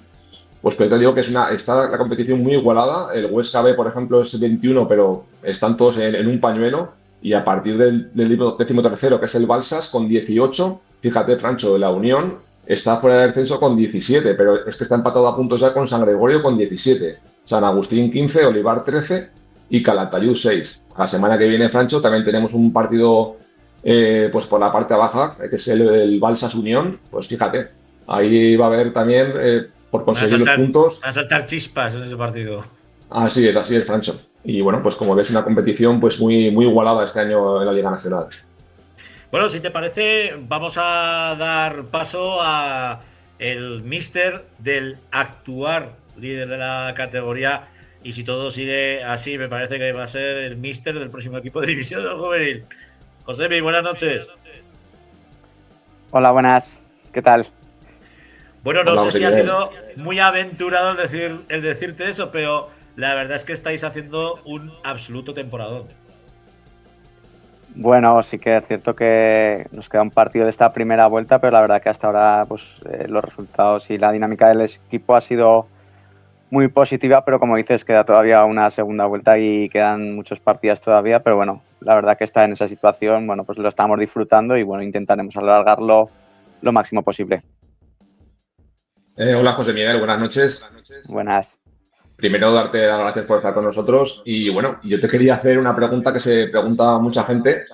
Pues que te digo que está la competición muy igualada. El Huesca B, por ejemplo, es 21, pero están todos en un pañuelo. Y a partir del 13º, que es el Balsas, con 18, fíjate, Francho, la Unión está fuera del descenso con 17, pero es que está empatado a puntos ya con San Gregorio con 17, San Agustín 15, Olivar 13 y Calatayud 6. La semana que viene, Francho, también tenemos un partido pues por la parte baja, que es el Balsas Unión. Pues fíjate, ahí va a haber también, por conseguir los puntos... Van a saltar chispas en ese partido. Así es, Francho. Y bueno, pues como ves, una competición pues muy, muy igualada este año en la Liga Nacional. Bueno, si te parece, vamos a dar paso a el míster del actual líder de la categoría. Y si todo sigue así, me parece que va a ser el míster del próximo equipo de división del juvenil. Josemi, buenas noches. Hola, buenas. ¿Qué tal? Bueno, no sé si ha sido muy aventurado el decirte eso, pero la verdad es que estáis haciendo un absoluto temporadón. Bueno, sí que es cierto que nos queda un partido de esta primera vuelta, pero la verdad que hasta ahora pues, los resultados y la dinámica del equipo ha sido muy positiva, pero como dices, queda todavía una segunda vuelta y quedan muchos partidos todavía, pero bueno, la verdad que está en esa situación, bueno, pues lo estamos disfrutando y bueno, intentaremos alargarlo lo máximo posible. Hola, José Miguel, buenas noches. Buenas. Primero, darte las gracias por estar con nosotros. Y bueno, yo te quería hacer una pregunta que se pregunta mucha gente.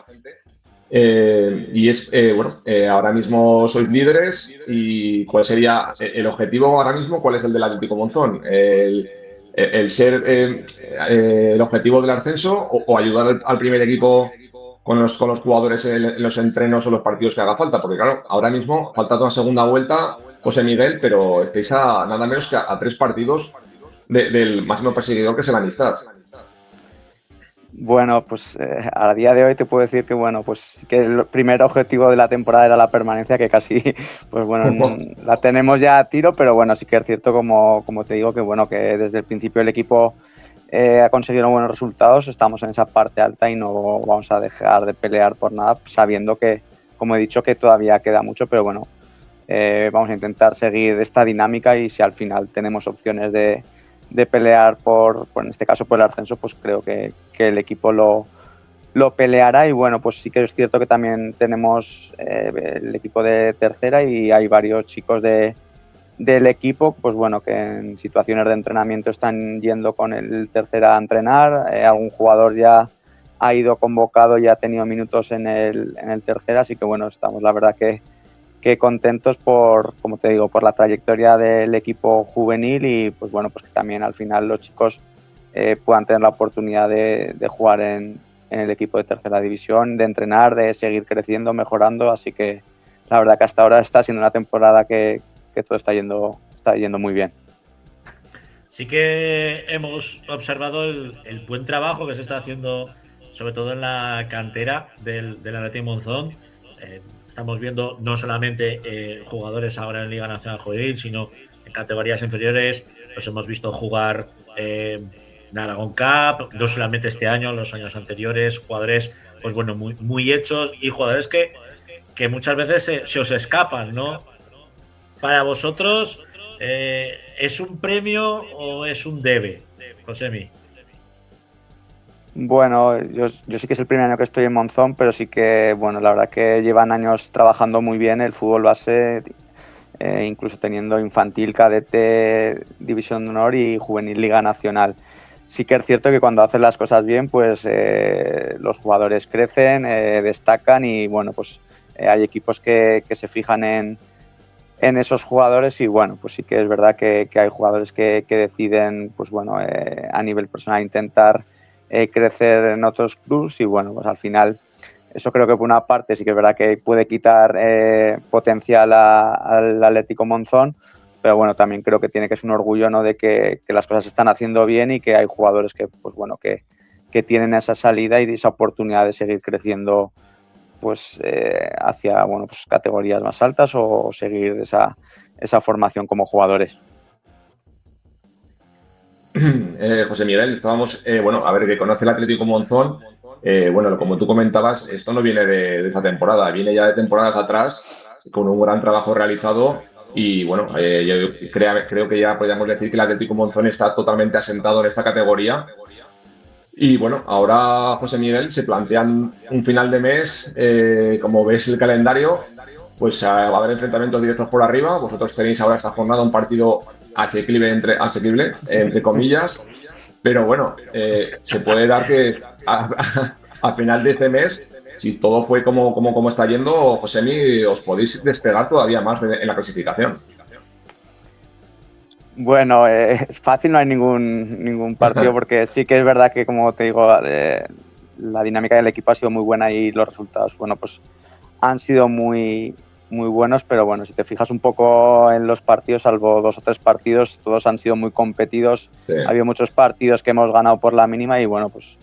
Y es, ahora mismo sois líderes y ¿cuál sería el objetivo ahora mismo? ¿Cuál es el del Atlético Monzón? ¿El ser el objetivo del ascenso o ayudar al primer equipo con los jugadores en los entrenos o los partidos que haga falta? Porque claro, ahora mismo falta una segunda vuelta, José Miguel, pero estáis a nada menos que a 3 partidos del máximo perseguidor, que es el Amistad. Bueno, pues a día de hoy te puedo decir que bueno, pues que el primer objetivo de la temporada era la permanencia, que casi, pues bueno, la tenemos ya a tiro, pero bueno, sí que es cierto, como te digo, que bueno, que desde el principio el equipo ha conseguido buenos resultados, estamos en esa parte alta y no vamos a dejar de pelear por nada, sabiendo que, como he dicho, que todavía queda mucho, pero bueno, vamos a intentar seguir esta dinámica y si al final tenemos opciones de pelear por en este caso por el ascenso, pues creo que el equipo lo peleará. Y bueno, pues sí que es cierto que también tenemos el equipo de tercera y hay varios chicos del equipo, pues bueno, que en situaciones de entrenamiento están yendo con el tercera a entrenar. Algún jugador ya ha ido convocado y ha tenido minutos en el tercera, así que bueno, estamos la verdad que contentos por, como te digo, por la trayectoria del equipo juvenil y pues bueno, pues que también al final los chicos puedan tener la oportunidad de jugar en el equipo de tercera división, de entrenar, de seguir creciendo, mejorando, así que la verdad que hasta ahora está siendo una temporada que todo está yendo muy bien. Sí que hemos observado el buen trabajo que se está haciendo, sobre todo en la cantera del Atlético Monzón. Estamos viendo no solamente jugadores ahora en Liga Nacional Juvenil, sino en categorías inferiores. Los hemos visto jugar en Aragón Cup, no solamente este año, los años anteriores, jugadores pues bueno, muy, muy hechos y jugadores que muchas veces se os escapan, ¿no? Para vosotros, ¿es un premio o es un debe, Josemi? Bueno, yo sí que es el primer año que estoy en Monzón, pero sí que, bueno, la verdad que llevan años trabajando muy bien el fútbol base, incluso teniendo infantil, cadete, división de honor y juvenil Liga Nacional. Sí que es cierto que cuando hacen las cosas bien, pues los jugadores crecen, destacan y, bueno, pues hay equipos que se fijan en esos jugadores y, bueno, pues sí que es verdad que hay jugadores que deciden, pues bueno, a nivel personal intentar crecer en otros clubes y bueno, pues al final eso creo que por una parte sí que es verdad que puede quitar potencial al Atlético Monzón, pero bueno, también creo que tiene que ser un orgullo, ¿no?, de que las cosas se están haciendo bien y que hay jugadores que pues bueno que tienen esa salida y esa oportunidad de seguir creciendo pues hacia bueno, pues categorías más altas o seguir esa formación como jugadores. José Miguel, estábamos, bueno, a ver, que conoce el Atlético Monzón. Bueno, como tú comentabas, esto no viene de esta temporada, viene ya de temporadas atrás, con un gran trabajo realizado. Y bueno, yo creo que ya podríamos decir que el Atlético Monzón está totalmente asentado en esta categoría. Y bueno, ahora, José Miguel, se plantean un final de mes, como ves el calendario, pues va a haber enfrentamientos directos por arriba. Vosotros tenéis ahora esta jornada un partido asequible, entre comillas, pero bueno, se puede dar que a final de este mes, si todo fue como está yendo, Josemi, os podéis despegar todavía más en la clasificación. Bueno, fácil no hay ningún partido, porque sí que es verdad que, como te digo, la dinámica del equipo ha sido muy buena y los resultados, bueno, pues han sido muy buenos, pero bueno, si te fijas un poco en los partidos, salvo 2 o 3 partidos, todos han sido muy competidos. Sí. Ha habido muchos partidos que hemos ganado por la mínima y bueno, pues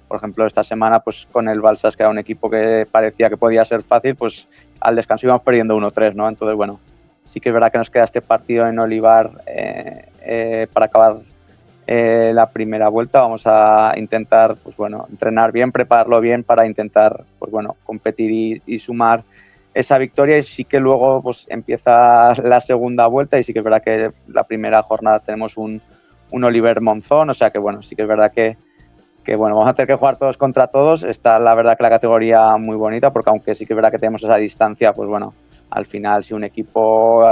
por ejemplo, esta semana pues con el Balsas, que era un equipo que parecía que podía ser fácil, pues al descanso íbamos perdiendo 1-3, ¿no? Entonces, bueno, sí que es verdad que nos queda este partido en Olivar para acabar la primera vuelta. Vamos a intentar, pues bueno, entrenar bien, prepararlo bien para intentar, pues bueno, competir y sumar esa victoria. Y sí que luego pues empieza la segunda vuelta y sí que es verdad que la primera jornada tenemos un Oliver Monzón, o sea que bueno, sí que es verdad que bueno, vamos a tener que jugar todos contra todos. Está la verdad que la categoría muy bonita, porque aunque sí que es verdad que tenemos esa distancia, pues bueno, al final si un equipo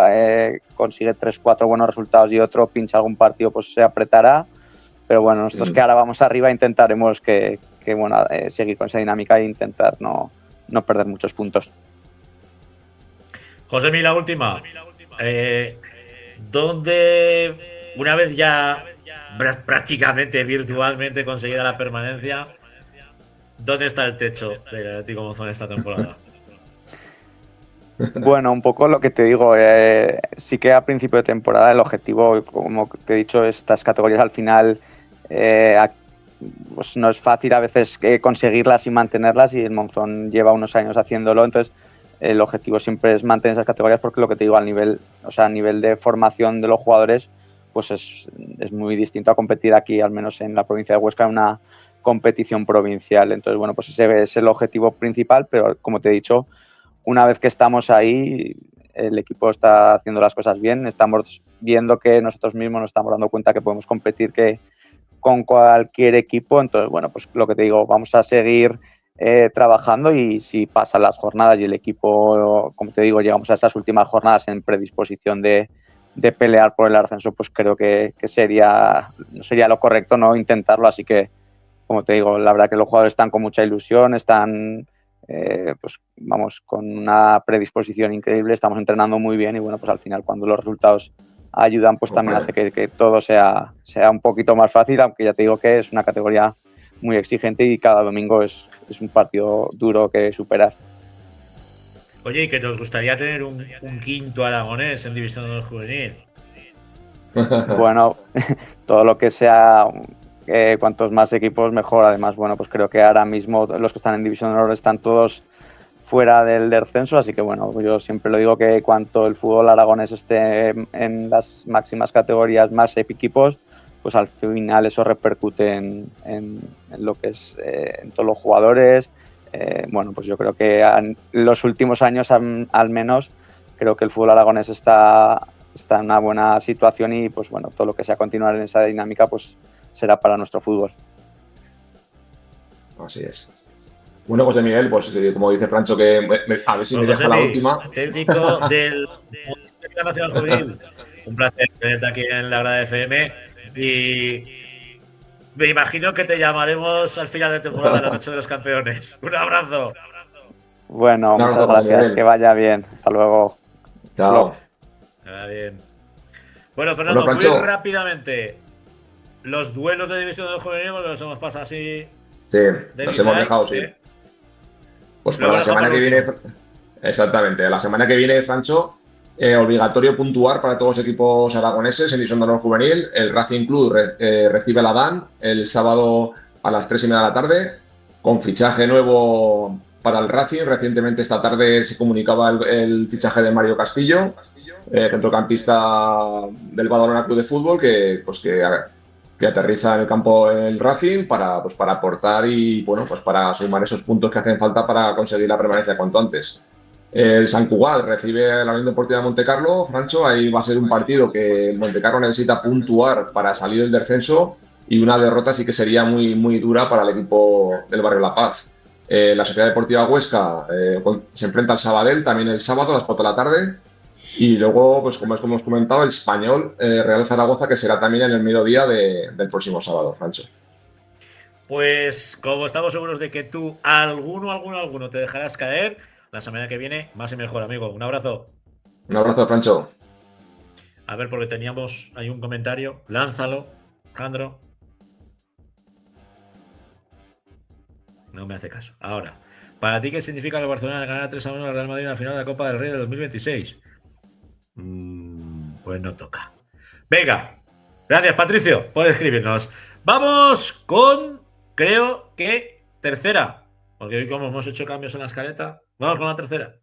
consigue 3-4 buenos resultados y otro pincha algún partido, pues se apretará. Pero bueno, nosotros que ahora vamos arriba intentaremos que bueno, seguir con esa dinámica e intentar no perder muchos puntos. Josemi, la última. ¿Dónde, una vez ya prácticamente virtualmente conseguida la permanencia, dónde está el techo del Atlético Monzón esta temporada? Bueno, un poco lo que te digo, sí que a principio de temporada el objetivo, como te he dicho, estas categorías al final pues no es fácil a veces conseguirlas y mantenerlas, y el Monzón lleva unos años haciéndolo. Entonces el objetivo siempre es mantener esas categorías, porque lo que te digo, a nivel de formación de los jugadores, pues es muy distinto a competir aquí, al menos en la provincia de Huesca, en una competición provincial. Entonces, bueno, pues ese es el objetivo principal, pero como te he dicho, una vez que estamos ahí, el equipo está haciendo las cosas bien, estamos viendo que nosotros mismos nos estamos dando cuenta que podemos competir con cualquier equipo. Entonces, bueno, pues lo que te digo, vamos a seguir trabajando, y si pasan las jornadas y el equipo, como te digo, llegamos a esas últimas jornadas en predisposición de pelear por el ascenso, pues creo que no sería lo correcto no intentarlo. Así que, como te digo, la verdad que los jugadores están con mucha ilusión, están pues vamos, con una predisposición increíble, estamos entrenando muy bien, y bueno, pues al final cuando los resultados ayudan, pues también hace que todo sea un poquito más fácil, aunque ya te digo que es una categoría muy exigente y cada domingo es un partido duro que superar. Oye, ¿y que nos gustaría tener un quinto aragonés en División de Honor Juvenil? Bueno, todo lo que sea, cuantos más equipos mejor. Además, bueno, pues creo que ahora mismo los que están en División de Honor están todos fuera del descenso, así que bueno, yo siempre lo digo, que cuanto el fútbol aragonés esté en las máximas categorías, más equipos, pues al final eso repercute en lo que es en todos los jugadores. Bueno, pues yo creo que en los últimos años, al menos, creo que el fútbol aragonés está en una buena situación, y pues bueno, todo lo que sea continuar en esa dinámica, pues será para nuestro fútbol. Así es. Bueno, José Miguel, pues como dice Francho, que a ver si me deja la última. Técnico del Municipio Nacional Juvenil. Un placer tenerte aquí en la Grada FM, y me imagino que te llamaremos al final de temporada, la Noche de los Campeones. Un abrazo. Bueno, muchas gracias, que vaya bien. Hasta luego. Chao. Bien. Bueno, Fernando, muy rápidamente, los duelos de División de Juvenil los hemos pasado así. Sí, los hemos dejado, sí. Pues para la semana que viene, exactamente, la semana que viene, Francho, obligatorio puntuar para todos los equipos aragoneses en División de Honor Juvenil. El Racing Club recibe la DAN el sábado a las 3:30 de la tarde, con fichaje nuevo para el Racing. Recientemente, esta tarde, se comunicaba el fichaje de Mario Castillo, centrocampista del Badalona Club de Fútbol, que que aterriza en el campo el Racing para aportar y bueno, pues para sumar esos puntos que hacen falta para conseguir la permanencia cuanto antes. El Sant Cugat recibe a la Unión Deportiva de Montecarlo. Francho, ahí va a ser un partido que el Montecarlo necesita puntuar para salir del descenso y una derrota sí que sería muy, muy dura para el equipo del Barrio La Paz. La Sociedad Deportiva Huesca se enfrenta al Sabadell también el sábado a las 4 de la tarde. Y luego, pues como hemos comentado, el Español Real Zaragoza, que será también en el mediodía del próximo sábado, Francho. Pues como estamos seguros de que tú alguno te dejarás caer, la semana que viene más y mejor, amigo. Un abrazo. Un abrazo, Francho. A ver, porque teníamos ahí un comentario. Lánzalo, Jandro. No me hace caso. Ahora, ¿para ti qué significa que Barcelona ganar 3-1 al Real Madrid en la final de la Copa del Rey de 2026? Pues no toca. Venga, gracias Patricio por escribirnos. Vamos con, creo que tercera, porque hoy como hemos hecho cambios en la escaleta, vamos con la tercera.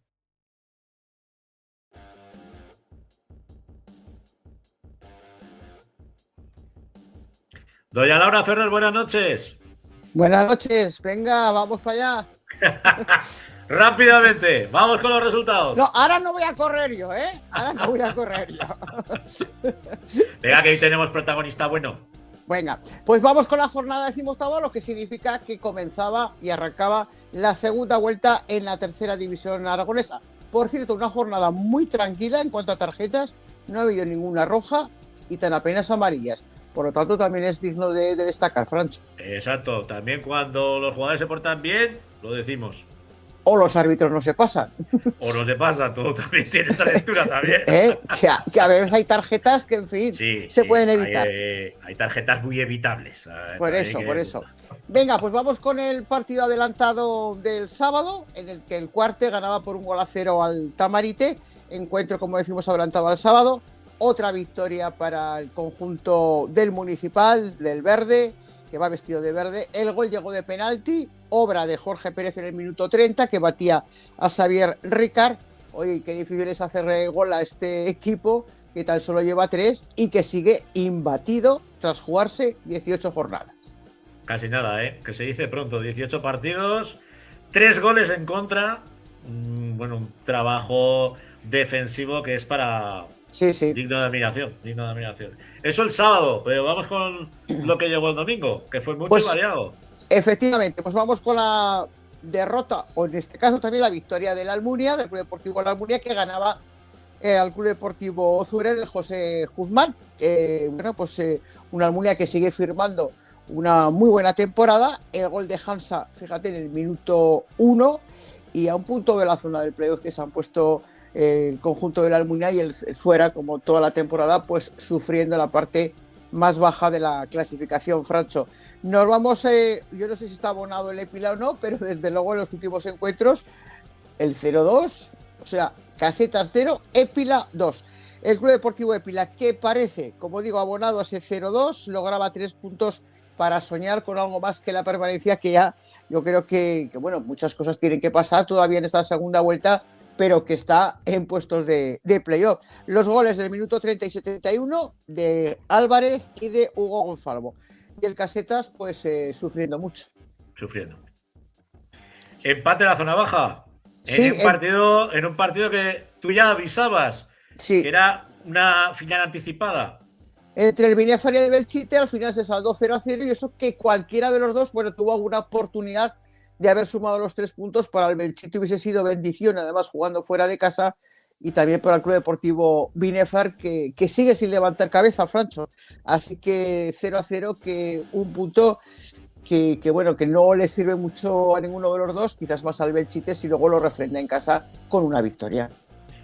Doña Laura Ferrer, buenas noches. Buenas noches, venga, vamos para allá. Rápidamente, vamos con los resultados. No, ahora no voy a correr yo, ¿eh? Ahora no voy a correr yo. Venga, que hoy tenemos protagonista bueno. Venga, pues vamos con la jornada 18ª, lo que significa que comenzaba y arrancaba la segunda vuelta en la tercera división aragonesa. Por cierto, una jornada muy tranquila en cuanto a tarjetas, no ha habido ninguna roja y tan apenas amarillas. Por lo tanto, también es digno de destacar, Francho. Exacto, también cuando los jugadores se portan bien, lo decimos. O los árbitros no se pasan. O no se pasan, tú también tienes esa lectura también. Que a veces hay tarjetas que, en fin, se pueden evitar. Hay tarjetas muy evitables. Por eso. Venga, pues vamos con el partido adelantado del sábado, en el que el Cuarte ganaba por 1-0 al Tamarite. Encuentro, como decimos, adelantado al sábado. Otra victoria para el conjunto del Municipal, del Verde, que va vestido de verde. El gol llegó de penalti, obra de Jorge Pérez en el minuto 30, que batía a Xavier Ricard. Oye, qué difícil es hacer gol a este equipo, que tan solo lleva 3 y que sigue imbatido tras jugarse 18 jornadas. Casi nada, que se dice pronto, 18 partidos, 3 goles en contra. Bueno, un trabajo defensivo que es para... Sí. Digno de admiración. Eso el sábado, pero vamos con lo que llegó el domingo, que fue mucho y variado. Efectivamente, pues vamos con la derrota, o en este caso también la victoria del Almunia, del Club Deportivo Almunia, que ganaba al Club Deportivo Zurel, el José Guzmán. Una Almunia que sigue firmando una muy buena temporada. El gol de Hansa, fíjate, en el minuto 1 y a un punto de la zona del playoff que se han puesto el conjunto del Almunia y el fuera, como toda la temporada, pues sufriendo la parte más baja de la clasificación, Francho. Nos vamos, yo no sé si está abonado el Épila o no, pero desde luego en los últimos encuentros, el 0-2, o sea, Casetas 0, Épila 2. El Club Deportivo Épila, que parece, como digo, abonado a ese 0-2, lograba 3 puntos para soñar con algo más que la permanencia, que ya yo creo que bueno, muchas cosas tienen que pasar todavía en esta segunda vuelta, pero que está en puestos de playoff. Los goles del minuto 30 y 71 de Álvarez y de Hugo Gonzalvo. Y el Casetas, pues sufriendo mucho. Empate en la zona baja. En un partido que tú ya avisabas que era una final anticipada. Entre el Binefar y el Belchite al final se saldó 0-0 y eso que cualquiera de los dos, bueno, tuvo alguna oportunidad de haber sumado los 3 puntos. Para el Belchite hubiese sido bendición, además jugando fuera de casa, y también para el Club Deportivo Binefar, que sigue sin levantar cabeza, Francho. Así que 0-0, que un punto que bueno, que no le sirve mucho a ninguno de los dos, quizás más al Belchite si luego lo refrenda en casa con una victoria.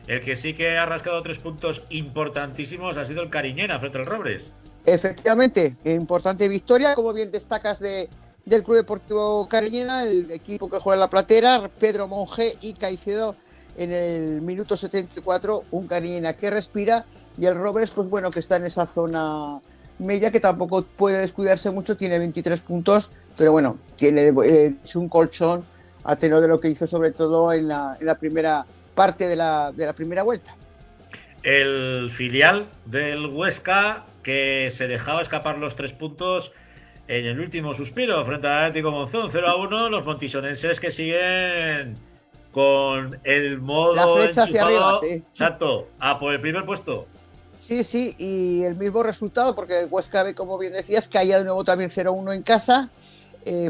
El que sí que ha rascado 3 puntos importantísimos ha sido el Cariñena frente al Robles. Efectivamente, importante victoria, como bien destacas del Club Deportivo Cariñena, el equipo que juega en la Platera, Pedro Monge y Caicedo en el minuto 74, un Cariñena que respira, y el Robles, pues bueno, que está en esa zona media, que tampoco puede descuidarse mucho, tiene 23 puntos, pero bueno, tiene un colchón a tenor de lo que hizo sobre todo en la primera parte de la primera vuelta. el filial del Huesca, que se dejaba escapar los 3 puntos en el último suspiro frente al Atlético Monzón, 0-1. Los montisonenses que siguen con el modo la flecha hacia arriba, sí. Exacto, a por el primer puesto. Sí, sí, y el mismo resultado, porque el Huesca B, como bien decías, caía de nuevo también 0-1 en casa,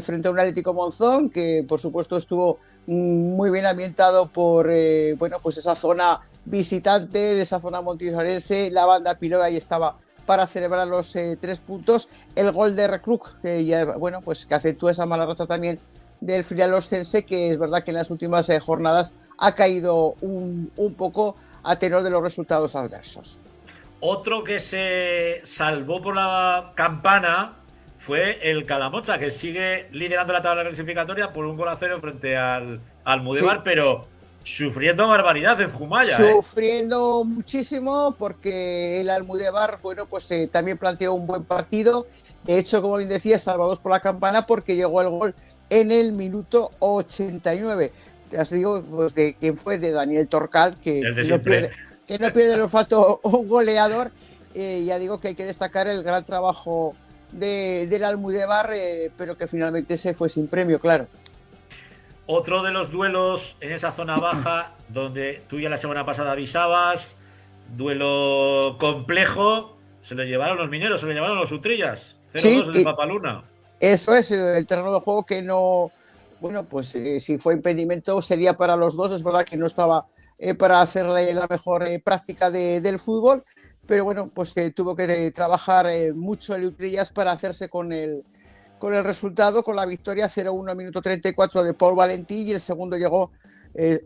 frente a un Atlético Monzón, que por supuesto estuvo muy bien ambientado por pues esa zona visitante, de esa zona montisonense. La banda Pilora ahí estaba para celebrar los 3 puntos. El gol de Recruc, que pues que acentúa esa mala racha también del filial oscense, que es verdad que en las últimas jornadas ha caído un poco a tenor de los resultados adversos. Otro que se salvó por la campana fue el Calamocha, que sigue liderando la tabla clasificatoria por 1-0 frente al Almudévar, sí, pero sufriendo barbaridad en Jumaya. Sufriendo muchísimo, porque el Almudévar, pues también planteó un buen partido. De hecho, como bien decía, salvados por la campana, porque llegó el gol en el minuto 89. Ya os digo, pues de quién fue, de Daniel Torcal, que no pierde el olfato un goleador. Ya digo que hay que destacar el gran trabajo del Almudévar, pero que finalmente se fue sin premio, claro. Otro de los duelos en esa zona baja, donde tú ya la semana pasada avisabas, duelo complejo, se lo llevaron los mineros, se lo llevaron los Utrillas, 0-2 sí, en el Papaluna. Eso es, el terreno de juego que no, pues si fue impedimento sería para los dos. Es verdad que no estaba para hacerle la mejor práctica del fútbol, pero pues tuvo que trabajar mucho el Utrillas para hacerse con el resultado, con la victoria 0-1 al minuto 34 de Paul Valentí, y el segundo llegó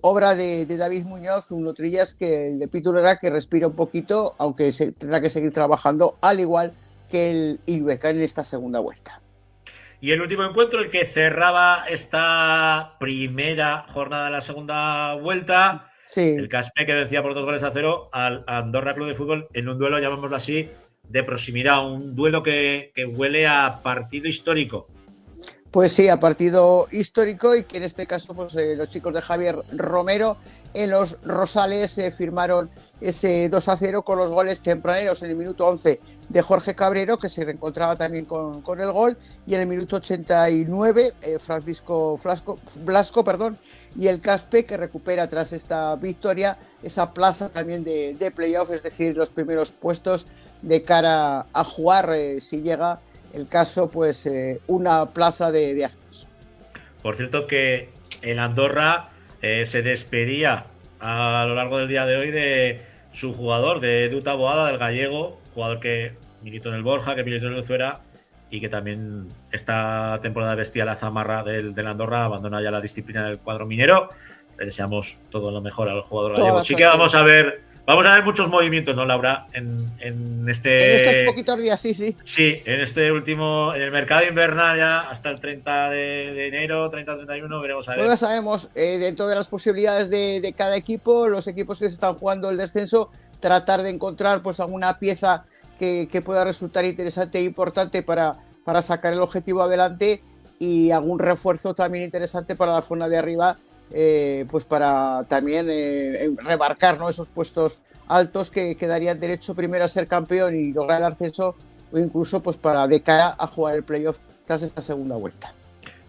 obra de David Muñoz, un Utrillas que el de Pitulera, que respira un poquito, aunque tendrá que seguir trabajando, al igual que el Ibeca en esta segunda vuelta. Y el último encuentro, el que cerraba esta primera jornada de la segunda vuelta, sí, el Caspe, que vencía por 2-0 al Andorra Club de Fútbol en un duelo, llamémoslo así, de proximidad, un duelo que huele a partido histórico. Pues sí, a partido histórico, y que en este caso pues los chicos de Javier Romero en los Rosales firmaron ese 2-0 con los goles tempraneros en el minuto 11 de Jorge Cabrero, que se reencontraba también con el gol, y en el minuto 89 Francisco Blasco, y el Caspe, que recupera tras esta victoria esa plaza también de playoff, es decir, los primeros puestos de cara a jugar, si llega el caso, pues una plaza de ascenso. Por cierto, que el Andorra se despedía a lo largo del día de hoy de su jugador, de Edu Taboada, del gallego, jugador que militó en el Borja, que militó en el Zuera, y que también esta temporada vestía la zamarra del Andorra, abandona ya la disciplina del cuadro minero. Le deseamos todo lo mejor al jugador gallego. Sí que vamos a ver muchos movimientos, ¿no, Laura? En estos poquitos días, sí. Sí, en este último, en el mercado invernal ya hasta el 30 de enero, 30-31, veremos a ver. Pues ya sabemos, dentro de las posibilidades de cada equipo, los equipos que se están jugando el descenso, tratar de encontrar pues alguna pieza que pueda resultar interesante e importante para sacar el objetivo adelante, y algún refuerzo también interesante para la zona de arriba, pues para también remarcar, ¿no?, esos puestos altos que darían derecho primero a ser campeón y lograr el ascenso, o incluso pues para de cara a jugar el playoff tras esta segunda vuelta.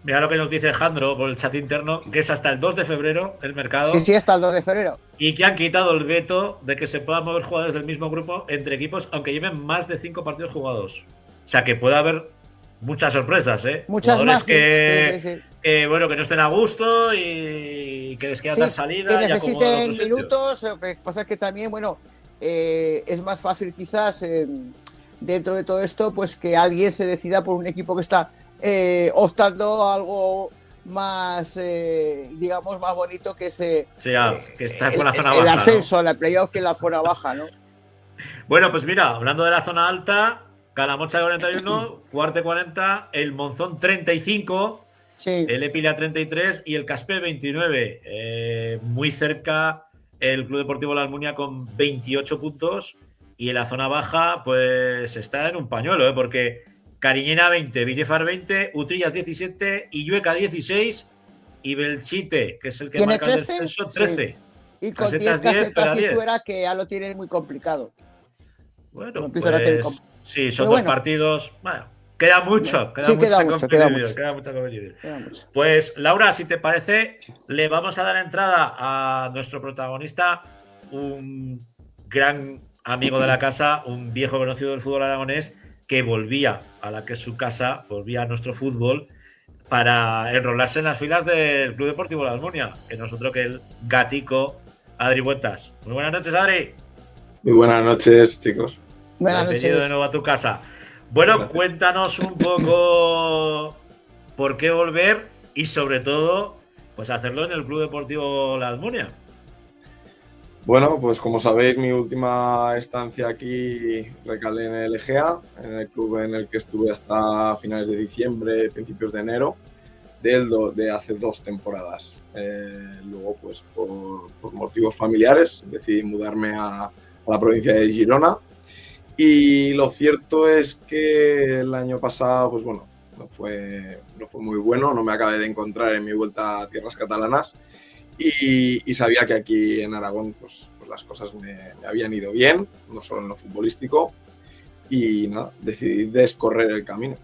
Mira lo que nos dice Alejandro por el chat interno, que es hasta el 2 de febrero el mercado. Sí, hasta el 2 de febrero. Y que han quitado el veto de que se puedan mover jugadores del mismo grupo entre equipos, aunque lleven más de 5 partidos jugados. O sea que puede haber muchas sorpresas, ¿eh? Muchas jugadores más, sí. Que no estén a gusto y que les queda dar salida. Que necesiten minutos. Lo que pasa es que también, es más fácil quizás dentro de todo esto, pues que alguien se decida por un equipo que está optando a algo más, digamos, más bonito, que ese que está con la zona baja, el ascenso, ¿no?, la playoff, que la zona baja, ¿no? Bueno, pues mira, hablando de la zona alta, Calamocha 41, Cuarte 40, el Monzón 35, sí, el Epila 33 y el Caspe 29. Muy cerca el Club Deportivo La Almunia con 28 puntos, y en la zona baja pues está en un pañuelo, porque Cariñena 20, Villefar 20, Utrillas 17, Illueca 16 y Belchite, que es el que marca el descenso, 13. Sí. Y con 10 casetas y fuera, que ya lo tienen muy complicado. Bueno, pues, sí, son dos partidos. Bueno, queda mucho. Queda mucha competición. Pues, Laura, si te parece, le vamos a dar entrada a nuestro protagonista, un gran amigo de la casa, un viejo conocido del fútbol aragonés, que volvía a la que es su casa, volvía a nuestro fútbol, para enrolarse en las filas del Club Deportivo La Almunia, que nosotros que el gatico Adri Buentas. Muy buenas noches, Adri. Muy buenas noches, chicos. Bienvenido de nuevo a tu casa. Bueno, gracias. Cuéntanos un poco por qué volver y sobre todo, pues hacerlo en el Club Deportivo La Almunia. Bueno, pues como sabéis, mi última estancia aquí recalé en el Egea, en el club en el que estuve hasta finales de diciembre, principios de enero, de hace 2 temporadas. Luego, pues por motivos familiares, decidí mudarme a la provincia de Girona. Y lo cierto es que el año pasado, pues bueno, no fue muy bueno, no me acabé de encontrar en mi vuelta a tierras catalanas. Y sabía que aquí en Aragón pues las cosas me habían ido bien, no solo en lo futbolístico, y nada, decidí descorrer el camino.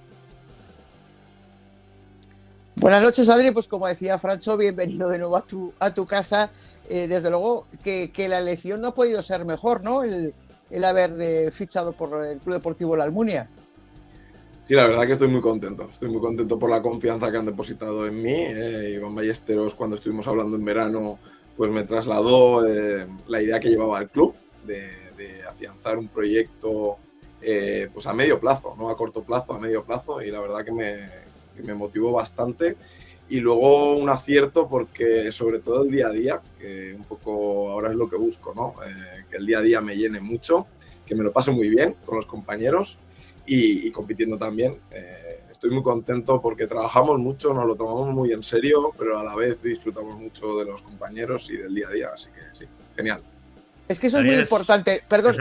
Buenas noches, Adri. Pues como decía Francho, bienvenido de nuevo a tu casa. Desde luego que la elección no ha podido ser mejor, ¿no? El haber fichado por el Club Deportivo La Almunia. Sí, la verdad que estoy muy contento por la confianza que han depositado en mí. Iván Ballesteros, cuando estuvimos hablando en verano, pues me trasladó la idea que llevaba el club de afianzar un proyecto pues a medio plazo, no a corto plazo, a medio plazo, y la verdad que me motivó bastante. Y luego un acierto porque sobre todo el día a día, que un poco ahora es lo que busco, ¿no? Que el día a día me llene mucho, que me lo pase muy bien con los compañeros. Y compitiendo también. Estoy muy contento porque trabajamos mucho, nos lo tomamos muy en serio, pero a la vez disfrutamos mucho de los compañeros y del día a día, así que sí, genial. Es que eso es muy importante. Perdón.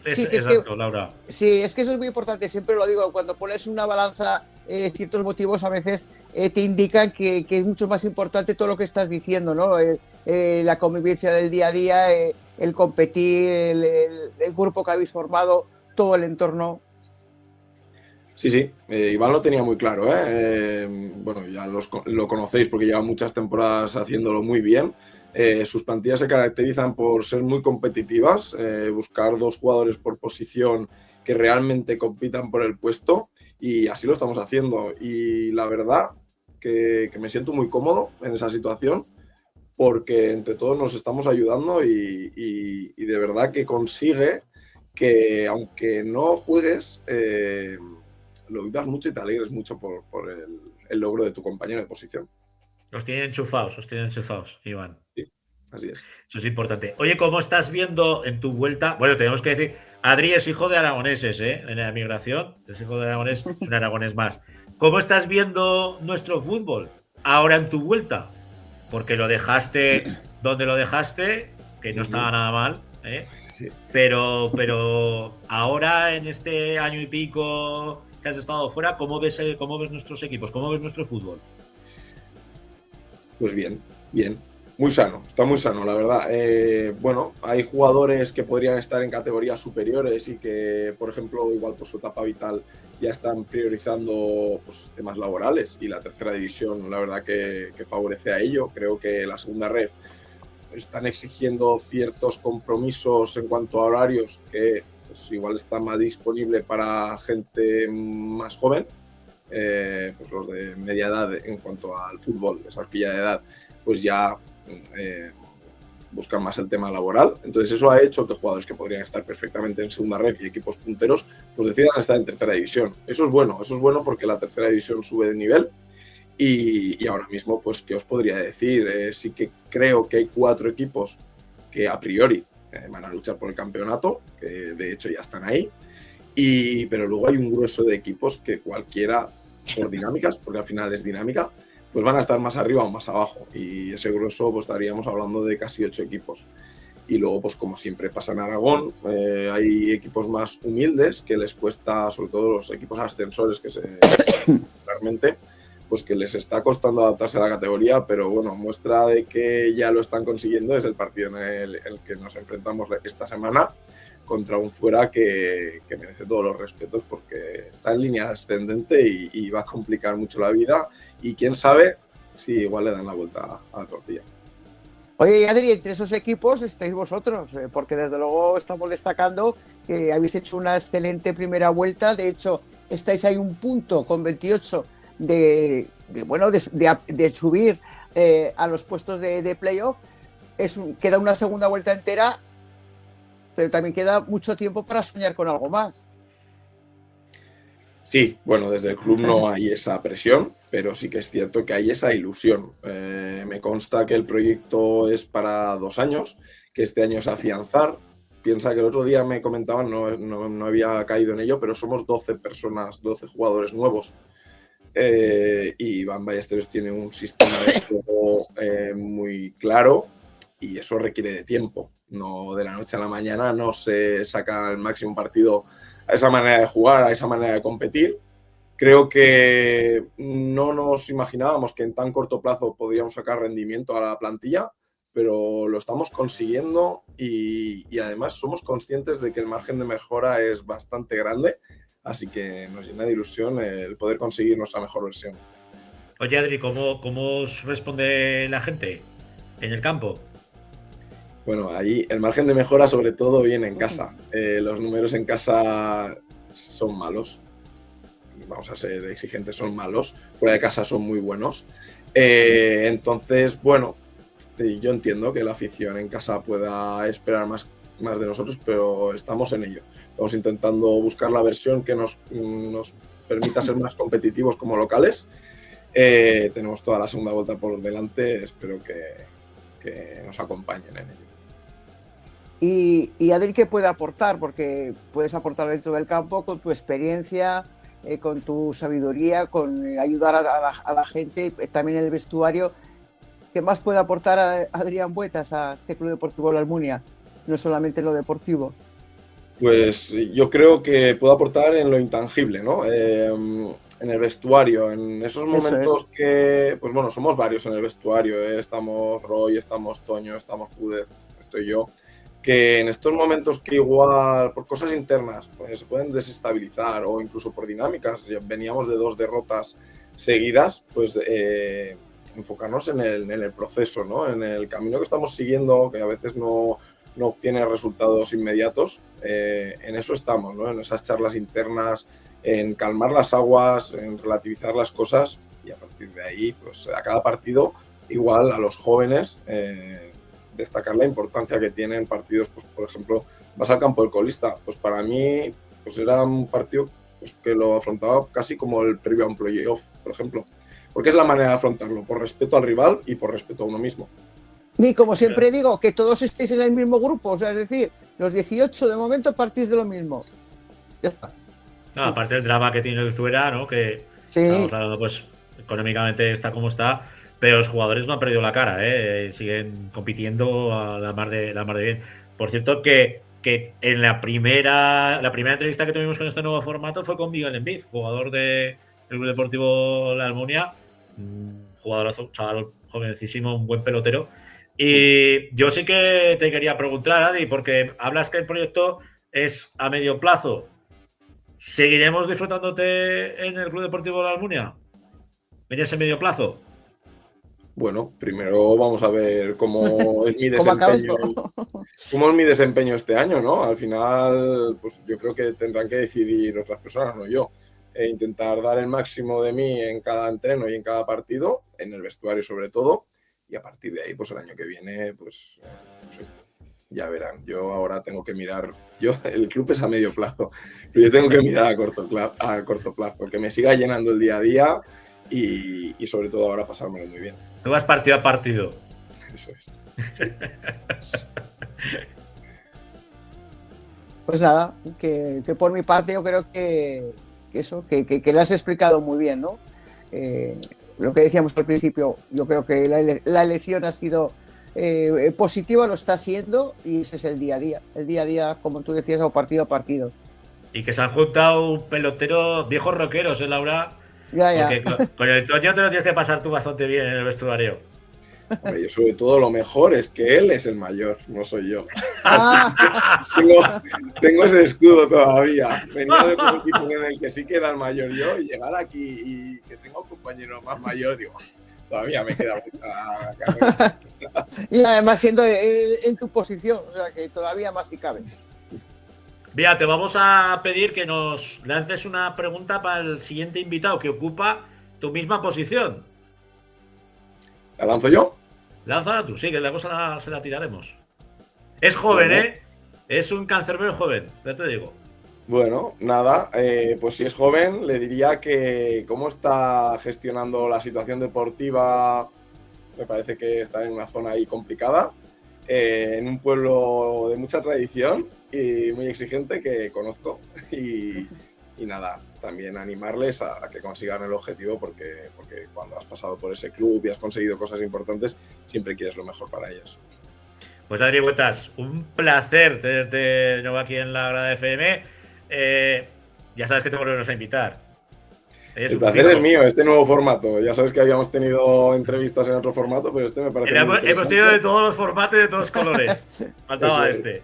Exacto, Laura. Sí, es que eso es muy importante, siempre lo digo, cuando pones una balanza, ciertos motivos a veces te indican que es mucho más importante todo lo que estás diciendo, ¿no? La convivencia del día a día, el competir, el grupo que habéis formado, todo el entorno. Sí, Iván lo tenía muy claro, bueno, ya lo conocéis porque lleva muchas temporadas haciéndolo muy bien. Sus plantillas se caracterizan por ser muy competitivas, buscar 2 jugadores por posición que realmente compitan por el puesto, y así lo estamos haciendo. Y la verdad que me siento muy cómodo en esa situación porque entre todos nos estamos ayudando y de verdad que consigue que aunque no juegues, lo vivas mucho y te alegres mucho por el logro de tu compañero de posición. Os tienen enchufados, Iván. Sí, así es. Eso es importante. Oye, ¿cómo estás viendo en tu vuelta? Bueno, tenemos que decir, Adri es hijo de aragoneses, en la emigración, es hijo de aragonés, es un aragonés más. ¿Cómo estás viendo nuestro fútbol ahora en tu vuelta? Porque lo dejaste donde lo dejaste, que no estaba nada mal, Sí. Pero ahora en este año y pico que has estado fuera, ¿cómo ves nuestros equipos? ¿Cómo ves nuestro fútbol? Pues bien. Muy sano, está muy sano, la verdad. Bueno, hay jugadores que podrían estar en categorías superiores y que, por ejemplo, igual por su etapa vital ya están priorizando pues, temas laborales, y la tercera división, la verdad que favorece a ello. Creo que la segunda ref están exigiendo ciertos compromisos en cuanto a horarios que pues igual está más disponible para gente más joven, pues los de media edad en cuanto al fútbol, esa horquilla de edad, pues ya buscan más el tema laboral. Entonces eso ha hecho que jugadores que podrían estar perfectamente en segunda red y equipos punteros pues decidan estar en tercera división. Eso es bueno porque la tercera división sube de nivel. Y ahora mismo, pues, ¿qué os podría decir? Sí que creo que hay 4 equipos que a priori van a luchar por el campeonato, que de hecho ya están ahí, pero luego hay un grueso de equipos que cualquiera, por dinámicas, porque al final es dinámica, pues van a estar más arriba o más abajo, y ese grueso pues estaríamos hablando de casi 8 equipos. Y luego, pues como siempre pasa en Aragón, hay equipos más humildes que les cuesta, sobre todo los equipos ascensores, que se realmente, pues que les está costando adaptarse a la categoría, pero bueno, muestra de que ya lo están consiguiendo es el partido en el que nos enfrentamos esta semana contra un Zuera que merece todos los respetos porque está en línea ascendente y va a complicar mucho la vida, y quién sabe si igual le dan la vuelta a la tortilla. Oye, y Adri, entre esos equipos estáis vosotros, porque desde luego estamos destacando que habéis hecho una excelente primera vuelta. De hecho, estáis ahí un punto con 28 de subir a los puestos de playoff. Queda una segunda vuelta entera, pero también queda mucho tiempo para soñar con algo más. Sí, bueno, desde el club no hay esa presión, pero sí que es cierto que hay esa ilusión. Me consta que el proyecto es para 2 años, que este año es afianzar. Piensa que el otro día me comentaban, no había caído en ello, pero somos 12 personas, 12 jugadores nuevos. Y Iván Ballesteros tiene un sistema de juego muy claro y eso requiere de tiempo. No de la noche a la mañana no se saca el máximo partido a esa manera de jugar, a esa manera de competir. Creo que no nos imaginábamos que en tan corto plazo podríamos sacar rendimiento a la plantilla, pero lo estamos consiguiendo y además somos conscientes de que el margen de mejora es bastante grande, así que nos llena de ilusión el poder conseguir nuestra mejor versión. Oye, Adri, ¿cómo os responde la gente en el campo? Bueno, ahí el margen de mejora sobre todo viene en casa. Los números en casa son malos. Vamos a ser exigentes, son malos. Fuera de casa son muy buenos. Entonces, bueno, yo entiendo que la afición en casa pueda esperar más de nosotros, pero estamos en ello. Estamos intentando buscar la versión que nos permita ser más competitivos como locales. Tenemos toda la segunda vuelta por delante. Espero que nos acompañen en ello. Y Adri, ¿qué puede aportar? Porque puedes aportar dentro del campo con tu experiencia, con tu sabiduría, con ayudar a la gente, también en el vestuario. ¿Qué más puede aportar a Adrián Buetas a este Club Deportivo La Almunia? No solamente en lo deportivo. Pues yo creo que puedo aportar en lo intangible, ¿no? En el vestuario, en esos momentos que, pues bueno, somos varios en el vestuario, Estamos Roy, estamos Toño, estamos Júdez, estoy yo, que en estos momentos que igual por cosas internas pues, se pueden desestabilizar o incluso por dinámicas, veníamos de 2 derrotas seguidas, pues enfocarnos en el proceso, ¿no? En el camino que estamos siguiendo, que a veces no obtiene resultados inmediatos, en eso estamos, ¿no? En esas charlas internas, en calmar las aguas, en relativizar las cosas y a partir de ahí, pues a cada partido, igual a los jóvenes, destacar la importancia que tienen partidos, pues por ejemplo, vas al campo del colista, pues para mí pues era un partido pues, que lo afrontaba casi como el previo a un playoff, por ejemplo, porque es la manera de afrontarlo, por respeto al rival y por respeto a uno mismo. Y como siempre digo, que todos estéis en el mismo grupo, o sea, es decir, los 18 de momento partís de lo mismo. Ya está. No, aparte del drama que tiene el Zuera, ¿no? Que sí. Estamos hablando, pues, económicamente está como está, pero los jugadores no han perdido la cara, siguen compitiendo a la mar de bien. Por cierto, que en la primera entrevista que tuvimos con este nuevo formato fue con Miguel Enviz, jugador del Club Deportivo La Almunia, jugadorazo, chaval jovencísimo, un buen pelotero. Y yo sí que te quería preguntar, Adi, porque hablas que el proyecto es a medio plazo. ¿Seguiremos disfrutándote en el Club Deportivo La Almunia en ese medio plazo? Bueno, primero vamos a ver cómo es mi desempeño. ¿Cómo es mi desempeño este año, no? Al final, pues yo creo que tendrán que decidir otras personas, no yo. Intentar dar el máximo de mí en cada entreno y en cada partido, en el vestuario sobre todo, y a partir de ahí, pues el año que viene, pues no sé, ya verán. Yo ahora tengo que mirar, el club es a medio plazo, pero yo tengo que mirar a corto plazo, que me siga llenando el día a día y sobre todo ahora pasármelo muy bien. Tú vas partido a partido. Eso es. Pues nada, que por mi parte yo creo que le has explicado muy bien, ¿no? Lo que decíamos al principio, yo creo que la elección ha sido positiva, lo está siendo, y ese es el día a día. El día a día, como tú decías, o partido a partido. Y que se han juntado un pelotero, viejos rockeros, Laura, Porque con el Toño te lo tienes que pasar tú bastante bien en el vestuario. Hombre, yo sobre todo lo mejor es que él es el mayor, no soy yo. Tengo ese escudo todavía. Venía de otros equipos en el que sí que era el mayor yo y llegar aquí y que tenga un compañero más mayor, digo, todavía me queda mucha carrera. Y además siendo en tu posición, o sea que todavía más si cabe. Mira, te vamos a pedir que nos lances una pregunta para el siguiente invitado que ocupa tu misma posición. ¿La lanzo yo? Lánzala tú, sí, que la cosa se la tiraremos. Es joven, bueno. Es un cancerbero joven, ya te digo. Bueno, nada, pues si es joven, le diría que cómo está gestionando la situación deportiva. Me parece que está en una zona ahí complicada, en un pueblo de mucha tradición y muy exigente que conozco. Y nada, también animarles a que consigan el objetivo porque cuando has pasado por ese club y has conseguido cosas importantes, siempre quieres lo mejor para ellos. Pues Adri Huetas, un placer tenerte de nuevo aquí en la Grada FM. Ya sabes que te volveremos a invitar. El placer es mío, este nuevo formato. Ya sabes que habíamos tenido entrevistas en otro formato, pero este me parece hemos tenido de todos los formatos y de todos los colores. Faltaba este.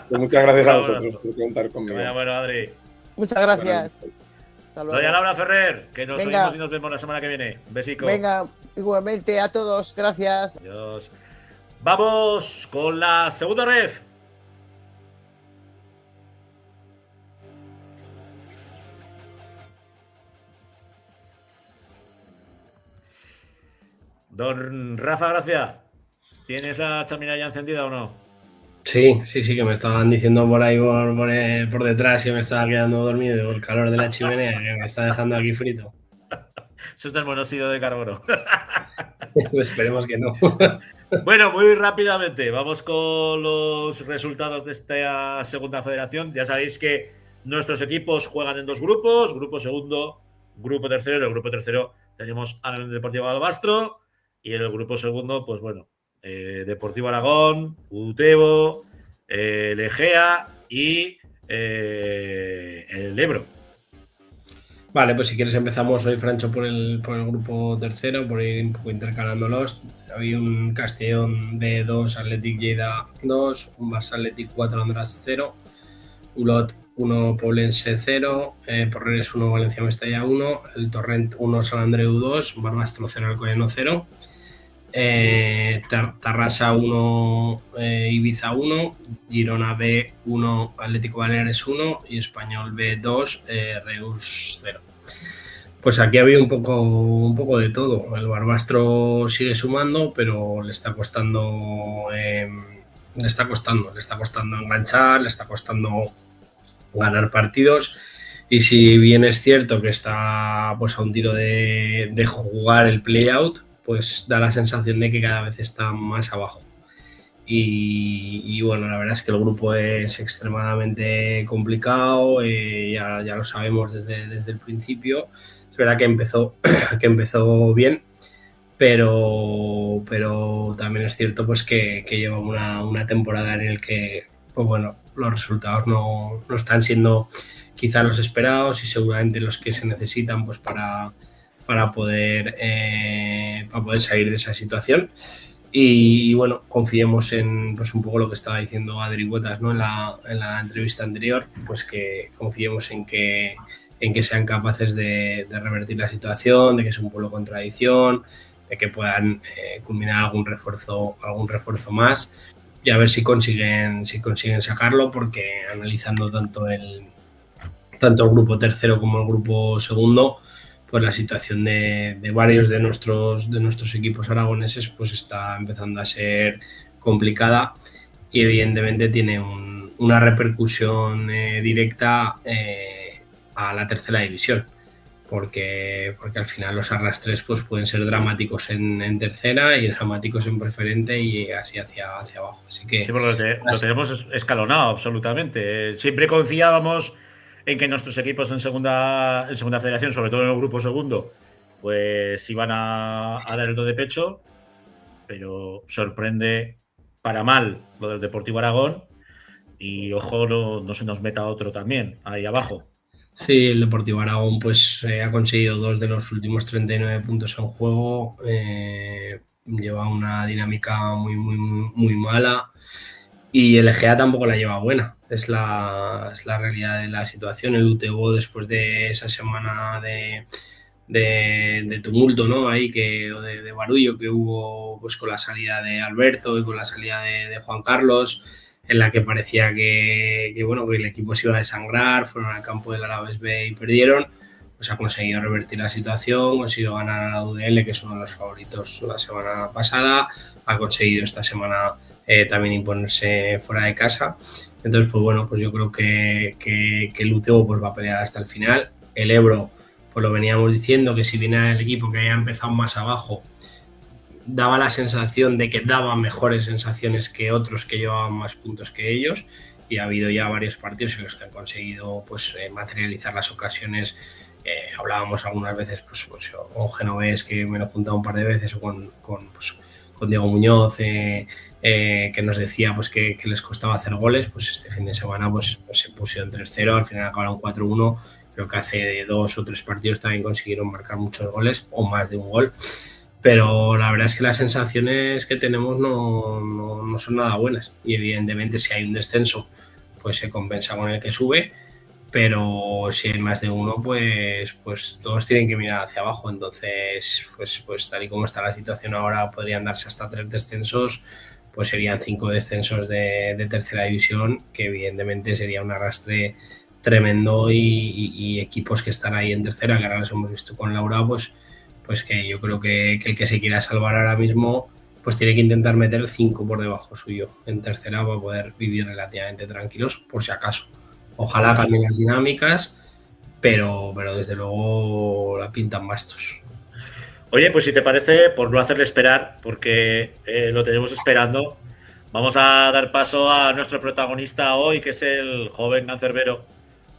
Pues muchas gracias a vosotros por contar conmigo. Bueno, Adri. Muchas gracias. Doña Laura Ferrer, que nos oímos y nos vemos la semana que viene. Un besico. Venga, igualmente a todos. Gracias. Adiós. Vamos con la segunda ref. Don Rafa Gracia, ¿tienes la chaminada ya encendida o no? Sí, que me estaban diciendo por ahí por detrás que me estaba quedando dormido por el calor de la chimenea que me está dejando aquí frito. Eso es del monóxido de carbono. Pues esperemos que no. Bueno, muy rápidamente, vamos con los resultados de esta segunda federación. Ya sabéis que nuestros equipos juegan en dos grupos, grupo segundo, grupo tercero. En el grupo tercero tenemos al Deportivo Albastro y en el grupo segundo, pues bueno, Deportivo Aragón, Utebo, el Egea y el Ebro. Vale, pues si quieres empezamos hoy, Francho, por el grupo tercero, por ir un poco intercalándolos. Había un Castellón B2, Athletic Lleida 2, un Barça Athletic 4, András 0, Ulot 1, Poblense 0, Porreres 1, Valencia Mestalla 1, el Torrent 1, San Andreu 2, Barbastro 0, Alcoyano 0, Tarrasa 1, Ibiza 1, Girona B 1, Atlético Baleares 1 y Español B 2, Reus 0. Pues aquí había un poco de todo. El Barbastro sigue sumando, pero le está costando enganchar, le está costando ganar partidos. Y si bien es cierto que está pues a un tiro de jugar el play-out, pues da la sensación de que cada vez está más abajo. Y bueno, la verdad es que el grupo es extremadamente complicado, ya lo sabemos desde el principio. Es verdad que empezó bien, pero también es cierto pues que lleva una temporada en el que pues bueno, los resultados no están siendo quizá los esperados y seguramente los que se necesitan pues para poder salir de esa situación. Y bueno, confiemos en pues un poco lo que estaba diciendo Adri Huetas, ¿no? en la entrevista anterior, pues que confiemos en que sean capaces de revertir la situación, de que es un pueblo con tradición, de que puedan culminar algún refuerzo más y a ver si consiguen sacarlo, porque analizando tanto el grupo tercero como el grupo segundo, pues la situación de varios de nuestros equipos aragoneses pues está empezando a ser complicada y evidentemente tiene una repercusión directa a la tercera división, porque al final los arrastres pues pueden ser dramáticos en tercera y dramáticos en preferente y así hacia abajo. Así que sí, lo tenemos escalonado absolutamente. Siempre confiábamos en que nuestros equipos en segunda federación, sobre todo en el grupo segundo, pues iban a dar el do de pecho, pero sorprende para mal lo del Deportivo Aragón y ojo no se nos meta otro también ahí abajo. Sí, el Deportivo Aragón pues ha conseguido 2 de los últimos 39 puntos en juego. Lleva una dinámica muy mala y el Egea tampoco la lleva buena. Es la realidad de la situación. El UTV, después de esa semana de tumulto, ¿no? Ahí de barullo que hubo pues con la salida de Alberto y con la salida de Juan Carlos, en la que parecía que el equipo se iba a desangrar, fueron al campo del Alavés B y perdieron, pues ha conseguido revertir la situación, ha conseguido ganar a la UDL, que es uno de los favoritos la semana pasada, ha conseguido esta semana también imponerse fuera de casa. Entonces, pues bueno, pues yo creo que el UTV pues va a pelear hasta el final. El Ebro, pues lo veníamos diciendo, que si viene el equipo que haya empezado más abajo, daba la sensación de que daba mejores sensaciones que otros que llevaban más puntos que ellos, y ha habido ya varios partidos en los que han conseguido pues materializar las ocasiones. Hablábamos algunas veces pues con Genovés, que me lo he juntado un par de veces, o con Diego Muñoz, que nos decía pues que les costaba hacer goles. Pues este fin de semana pues se pusieron 3-0, al final acabaron 4-1. Creo que hace 2 o 3 partidos también consiguieron marcar muchos goles, o más de un gol. Pero la verdad es que las sensaciones que tenemos no son nada buenas. Y evidentemente si hay un descenso, pues se compensa con el que sube. Pero si hay más de uno, pues todos tienen que mirar hacia abajo. Entonces, pues tal y como está la situación ahora, podrían darse hasta 3 descensos. Pues serían 5 descensos de tercera división, que evidentemente sería un arrastre tremendo. Y equipos que están ahí en tercera, que ahora los hemos visto con Laura, pues que yo creo que el que se quiera salvar ahora mismo pues tiene que intentar meter 5 por debajo suyo en tercera para poder vivir relativamente tranquilos, por si acaso. Ojalá cambien las dinámicas, pero desde luego la pintan bastos. Oye, pues si te parece, por no hacerle esperar, porque lo tenemos esperando, vamos a dar paso a nuestro protagonista hoy, que es el joven cancerbero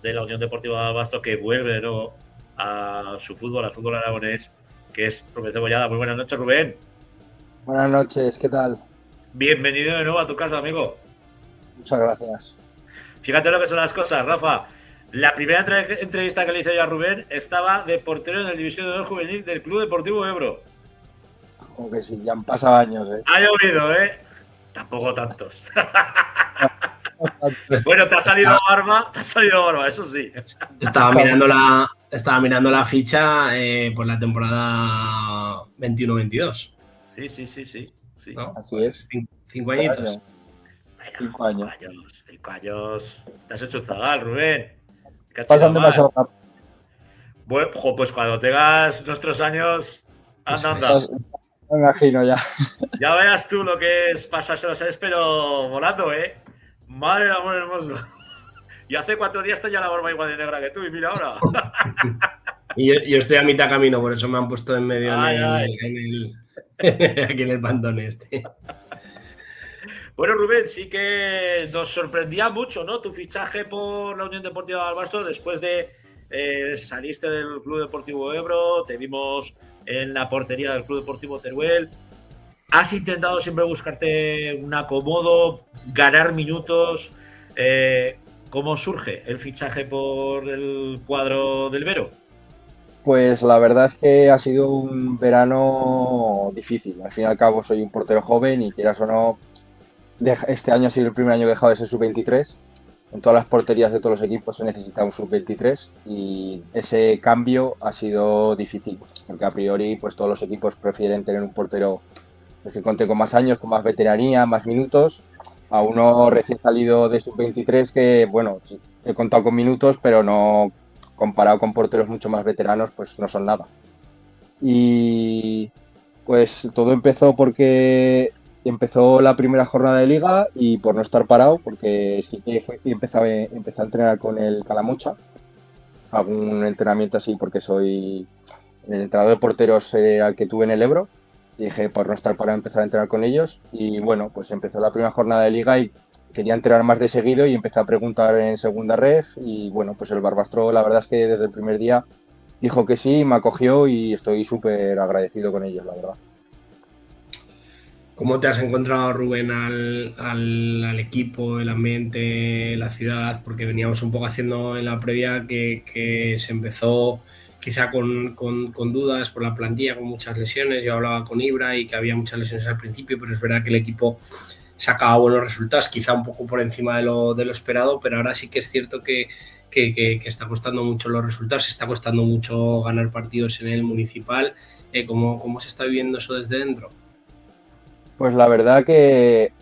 de la Unión Deportiva de Albasto, que vuelve de nuevo a su fútbol, al fútbol aragonés, que es Rubén Cebollada. Muy buenas noches, Rubén. Buenas noches, ¿qué tal? Bienvenido de nuevo a tu casa, amigo. Muchas gracias. Fíjate lo que son las cosas, Rafa. La primera entrevista que le hice yo a Rubén estaba de portero en el División de Honor Juvenil del Club Deportivo Ebro. Aunque sí, ya han pasado años, ¿eh? Ha llovido, ¿eh? Tampoco tantos. Bueno, te ha salido barba, eso sí. Estaba mirando la ficha por la temporada 21-22. Sí. ¿No? Así es. 5 añitos. 5 años. 5 años. Te has hecho un zagal, Rubén. Pasan demasiado rápido. Bueno, pues cuando tengas nuestros años, anda. Me imagino ya. Ya verás tú lo que es pasarse los años, pero volando, ¿eh? Madre del amor hermoso. Y hace 4 días tenía la barba igual de negra que tú, y mira ahora. Y yo estoy a mitad camino, por eso me han puesto en medio aquí en el pantón este. Bueno, Rubén, sí que nos sorprendía mucho, ¿no? Tu fichaje por la Unión Deportiva de Albasto después de saliste del Club Deportivo Ebro, te vimos en la portería del Club Deportivo Teruel. Has intentado siempre buscarte un acomodo, ganar minutos. ¿Cómo surge el fichaje por el cuadro del Vero? Pues la verdad es que ha sido un verano difícil. Al fin y al cabo soy un portero joven y quieras o no, este año ha sido el primer año que he dejado de ser sub-23. En todas las porterías de todos los equipos se necesita un sub-23 y ese cambio ha sido difícil, porque a priori pues todos los equipos prefieren tener un portero que cuente con más años, con más veteranía, más minutos, a uno recién salido de sub-23 que, bueno, he contado con minutos, pero no comparado con porteros mucho más veteranos, pues no son nada. Y pues todo empezó porque empezó la primera jornada de liga y por no estar parado, porque sí que empecé a entrenar con el Calamocha, hago un entrenamiento así porque soy el entrenador de porteros al que tuve en el Ebro, y dije por no estar parado empezar a entrenar con ellos, y bueno, pues empezó la primera jornada de liga y quería entrenar más de seguido y empecé a preguntar en segunda ref, y bueno, pues el Barbastro la verdad es que desde el primer día dijo que sí, me acogió y estoy súper agradecido con ellos, la verdad. ¿Cómo te has encontrado, Rubén, al equipo, el ambiente, la ciudad? Porque veníamos un poco haciendo en la previa que se empezó quizá con dudas por la plantilla, con muchas lesiones. Yo hablaba con Ibra y que había muchas lesiones al principio, pero es verdad que el equipo sacaba buenos resultados, quizá un poco por encima de lo esperado, pero ahora sí que es cierto que está costando mucho los resultados, está costando mucho ganar partidos en el municipal. ¿Cómo se está viviendo eso desde dentro? Pues la verdad que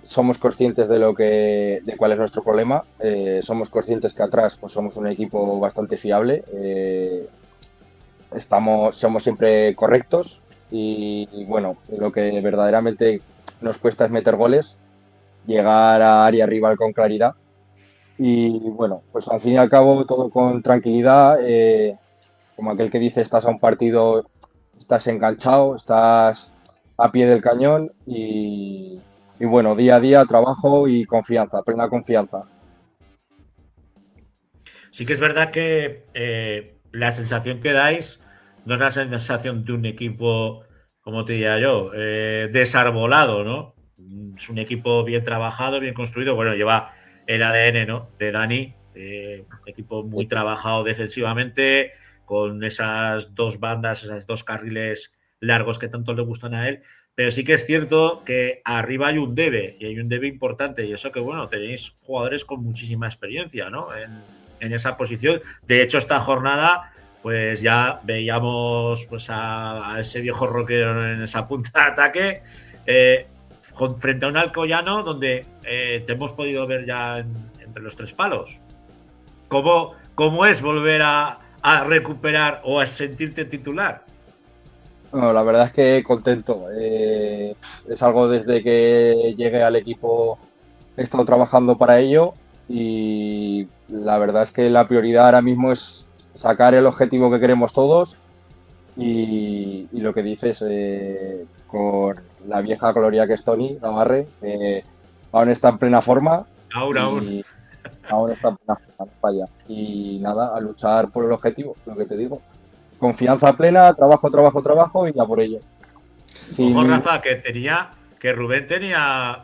somos conscientes de cuál es nuestro problema. Somos conscientes que atrás pues somos un equipo bastante fiable. Somos siempre correctos y bueno, lo que verdaderamente nos cuesta es meter goles, llegar a área rival con claridad. Y bueno, pues al fin y al cabo todo con tranquilidad. Como aquel que dice, estás a un partido, estás enganchado, estás a pie del cañón y bueno, día a día trabajo y confianza, plena confianza. Sí que es verdad que la sensación que dais no es la sensación de un equipo, como te diría yo, desarbolado, ¿no? Es un equipo bien trabajado, bien construido. Bueno, lleva el ADN, ¿no?, de Dani, equipo muy trabajado defensivamente, con esas dos bandas, esas dos carriles largos que tanto le gustan a él. Pero sí que es cierto que arriba hay un debe, y hay un debe importante, y eso que, bueno, tenéis jugadores con muchísima experiencia, ¿no?, en esa posición. De hecho, esta jornada, pues ya veíamos pues a ese viejo rockero en esa punta de ataque, frente a un Alcoyano donde te hemos podido ver ya entre los tres palos. ¿Cómo es volver a recuperar o a sentirte titular? Bueno, la verdad es que contento. Es algo desde que llegué al equipo he estado trabajando para ello y la verdad es que la prioridad ahora mismo es sacar el objetivo que queremos todos y lo que dices, con la vieja gloria que es Toni Gamarre, aún está en plena forma. Aún está en plena forma, vaya. Y nada, a luchar por el objetivo, lo que te digo. Confianza plena, trabajo y ya por ello. Ojo, Rafa, que Rubén tenía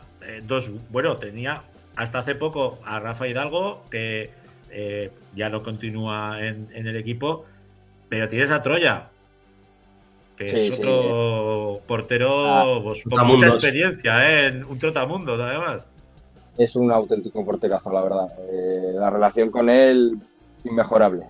tenía hasta hace poco a Rafa Hidalgo, que ya no continúa en el equipo, pero tienes a Troya, que es otro portero pues, con mucha experiencia, un trotamundos además. Es un auténtico porterazo, la verdad. La relación con él, inmejorable.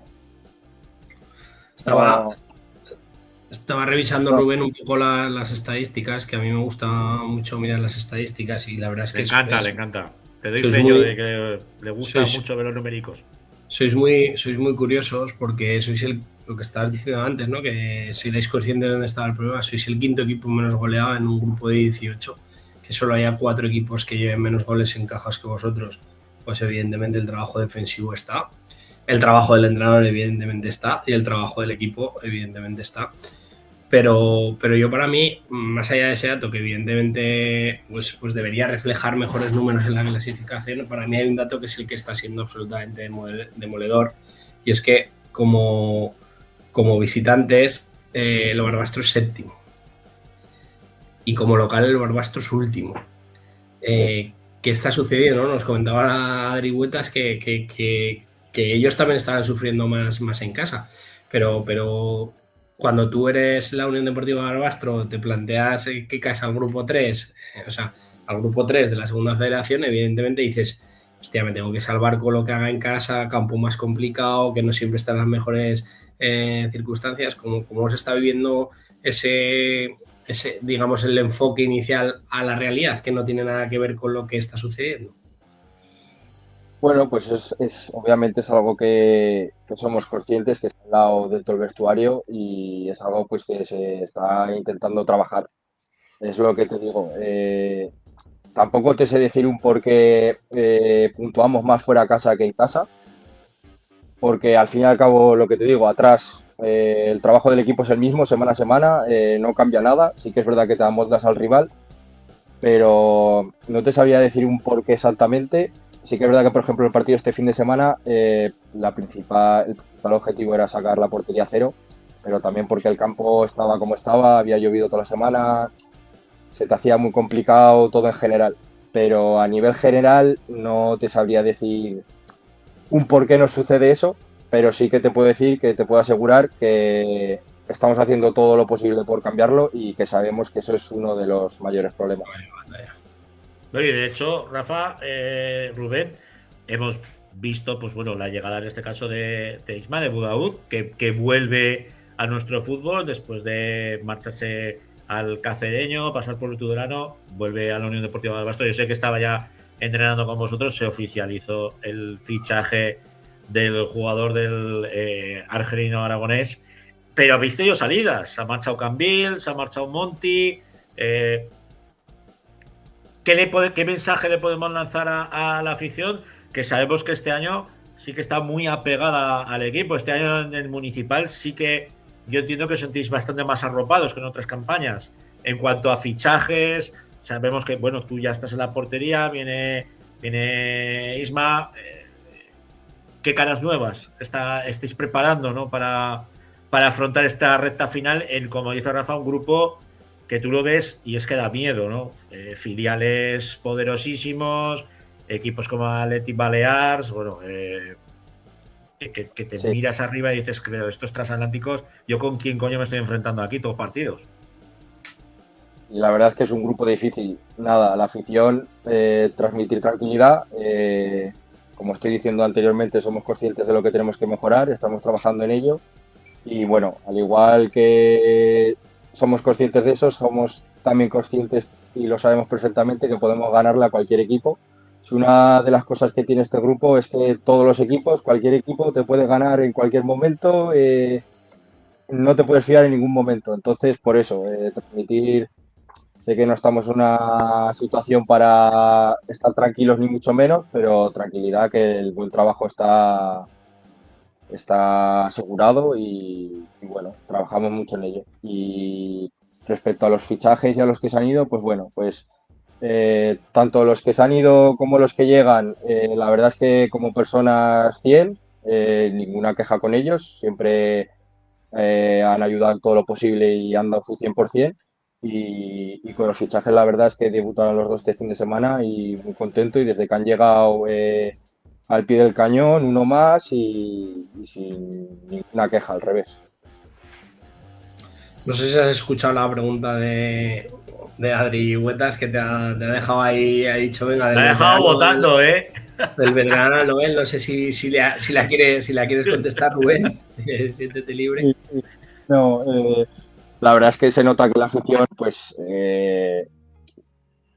Estaba revisando, Rubén, un poco las estadísticas, que a mí me gusta mucho mirar las estadísticas y la verdad es que le encanta. Te doy fe yo de que le gusta mucho ver los numéricos. Sois muy curiosos porque sois lo que estabas diciendo antes, ¿no? Que si erais conscientes de dónde estaba el problema, sois el quinto equipo menos goleado en un grupo de 18, que solo haya 4 equipos que lleven menos goles en cajas que vosotros. Pues evidentemente el trabajo defensivo está. El trabajo del entrenador evidentemente está y el trabajo del equipo evidentemente está. Pero yo, para mí, más allá de ese dato que evidentemente pues debería reflejar mejores números en la clasificación, para mí hay un dato que es el que está siendo absolutamente demoledor, y es que como visitantes el Barbastro es séptimo y como local el Barbastro es último. ¿Qué está sucediendo, no? Nos comentaba Adri Huetas que ellos también estaban sufriendo más en casa, pero cuando tú eres la Unión Deportiva Barbastro, te planteas que caes al grupo 3, al grupo 3 de la segunda federación, evidentemente dices, hostia, me tengo que salvar con lo que haga en casa, campo más complicado, que no siempre están en las mejores circunstancias. ¿Cómo se está viviendo ese, digamos, el enfoque inicial a la realidad, que no tiene nada que ver con lo que está sucediendo? Bueno, pues obviamente es algo que somos conscientes, que está al lado dentro del vestuario y es algo pues que se está intentando trabajar. Es lo que te digo. Tampoco te sé decir un por qué puntuamos más fuera de casa que en casa, porque al fin y al cabo, lo que te digo, atrás el trabajo del equipo es el mismo semana a semana, no cambia nada. Sí que es verdad que te amoldas al rival, pero no te sabría decir un por qué exactamente. Sí que es verdad que, por ejemplo, el partido este fin de semana, el principal objetivo era sacar la portería a cero, pero también porque el campo estaba como estaba, había llovido toda la semana se te hacía muy complicado todo en general. Pero a nivel general no te sabría decir un por qué nos sucede eso, pero sí que te puedo decir, que te puedo asegurar que estamos haciendo todo lo posible por cambiarlo y que sabemos que eso es uno de los mayores problemas. No, y de hecho, Rafa, Rubén, hemos visto, pues bueno, la llegada en este caso de Isma, de Boudaoud, que vuelve a nuestro fútbol después de marcharse al Cacereño, pasar por el Tudelano, vuelve a la Unión Deportiva Balbastro. Yo sé que estaba ya entrenando con vosotros, se oficializó el fichaje del jugador del argelino aragonés, pero habéis tenido salidas. Se ha marchado Cambil, se ha marchado Monti. ¿Qué mensaje le podemos lanzar a la afición? Que sabemos que este año sí que está muy apegada al equipo. Este año en el municipal sí que yo entiendo que os sentís bastante más arropados que en otras campañas. En cuanto a fichajes, sabemos que, bueno, tú ya estás en la portería, viene Isma. ¿Qué caras nuevas estáis preparando, ¿no? para afrontar esta recta final en, como dice Rafa, un grupo que tú lo ves y es que da miedo, ¿no? Filiales poderosísimos, equipos como Athletic Balears, bueno, que te miras arriba y dices, creo, estos transatlánticos, ¿yo con quién coño me estoy enfrentando aquí todos partidos? Y la verdad es que es un grupo difícil. Nada, la afición, transmitir tranquilidad. Como estoy diciendo anteriormente, somos conscientes de lo que tenemos que mejorar, estamos trabajando en ello. Y bueno, al igual que somos conscientes de eso, somos también conscientes y lo sabemos perfectamente que podemos ganarle a cualquier equipo. Si una de las cosas que tiene este grupo es que todos los equipos, cualquier equipo te puede ganar en cualquier momento, no te puedes fiar en ningún momento. Entonces, por eso, transmitir, sé que no estamos en una situación para estar tranquilos ni mucho menos, pero tranquilidad, que el buen trabajo está asegurado y bueno, trabajamos mucho en ello. Y respecto a los fichajes y a los que se han ido, pues bueno, pues tanto los que se han ido como los que llegan, la verdad es que como personas 100, ninguna queja con ellos, siempre han ayudado en todo lo posible y han dado su 100%. Y con los fichajes la verdad es que debutaron los dos este fin de semana y muy contento, y desde que han llegado al pie del cañón, uno más y sin ninguna queja, al revés. No sé si has escuchado la pregunta de Adri Huetas, que te ha dejado ahí, ha dicho, venga, te ha dejado votando, del veterano Noel. No sé si la quieres contestar, Rubén. Siéntete libre. No, la verdad es que se nota que la afición, pues,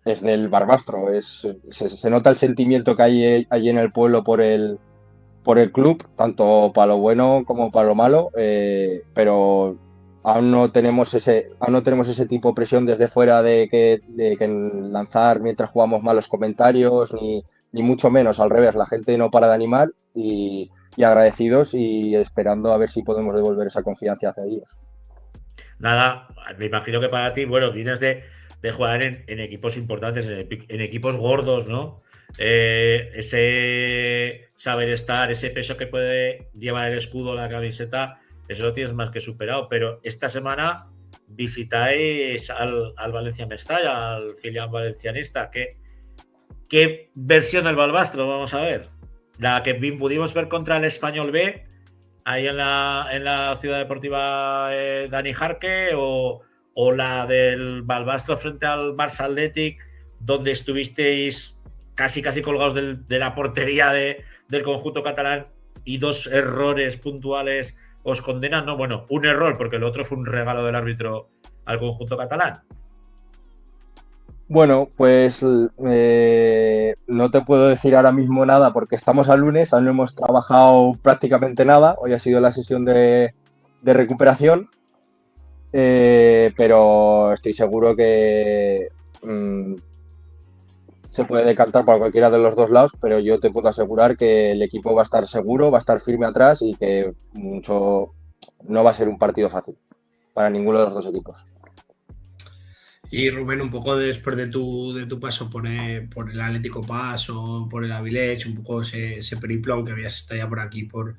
es del Barbastro. Se nota el sentimiento que hay allí en el pueblo por el club, tanto para lo bueno como para lo malo, pero aún no tenemos ese tipo de presión desde fuera de que lanzar mientras jugamos malos comentarios, ni mucho menos, al revés. La gente no para de animar y agradecidos y esperando a ver si podemos devolver esa confianza hacia ellos. Nada, me imagino que para ti, bueno, vienes de jugar en equipos importantes, en equipos gordos, ¿no? Ese saber estar, ese peso que puede llevar el escudo, la camiseta, eso lo tienes más que superado. Pero esta semana visitáis al Valencia Mestalla, al filial valencianista. ¿Qué versión del Balbastro vamos a ver? ¿La que pudimos ver contra el Español B, ahí en la ciudad deportiva Dani Jarque, o la del Balbastro frente al Barça Athletic, donde estuvisteis casi colgados de la portería del conjunto catalán y dos errores puntuales os condenan? No, bueno, un error, porque el otro fue un regalo del árbitro al conjunto catalán. Bueno, pues no te puedo decir ahora mismo nada porque estamos al lunes, aún no hemos trabajado prácticamente nada. Hoy ha sido la sesión de recuperación, pero estoy seguro que se puede decantar para cualquiera de los dos lados, pero yo te puedo asegurar que el equipo va a estar seguro, va a estar firme atrás y que no va a ser un partido fácil para ninguno de los dos equipos. Y Rubén, un poco después de tu paso por el Atlético Paso, por el Avilés, un poco ese periplo, aunque habías estado ya por aquí, por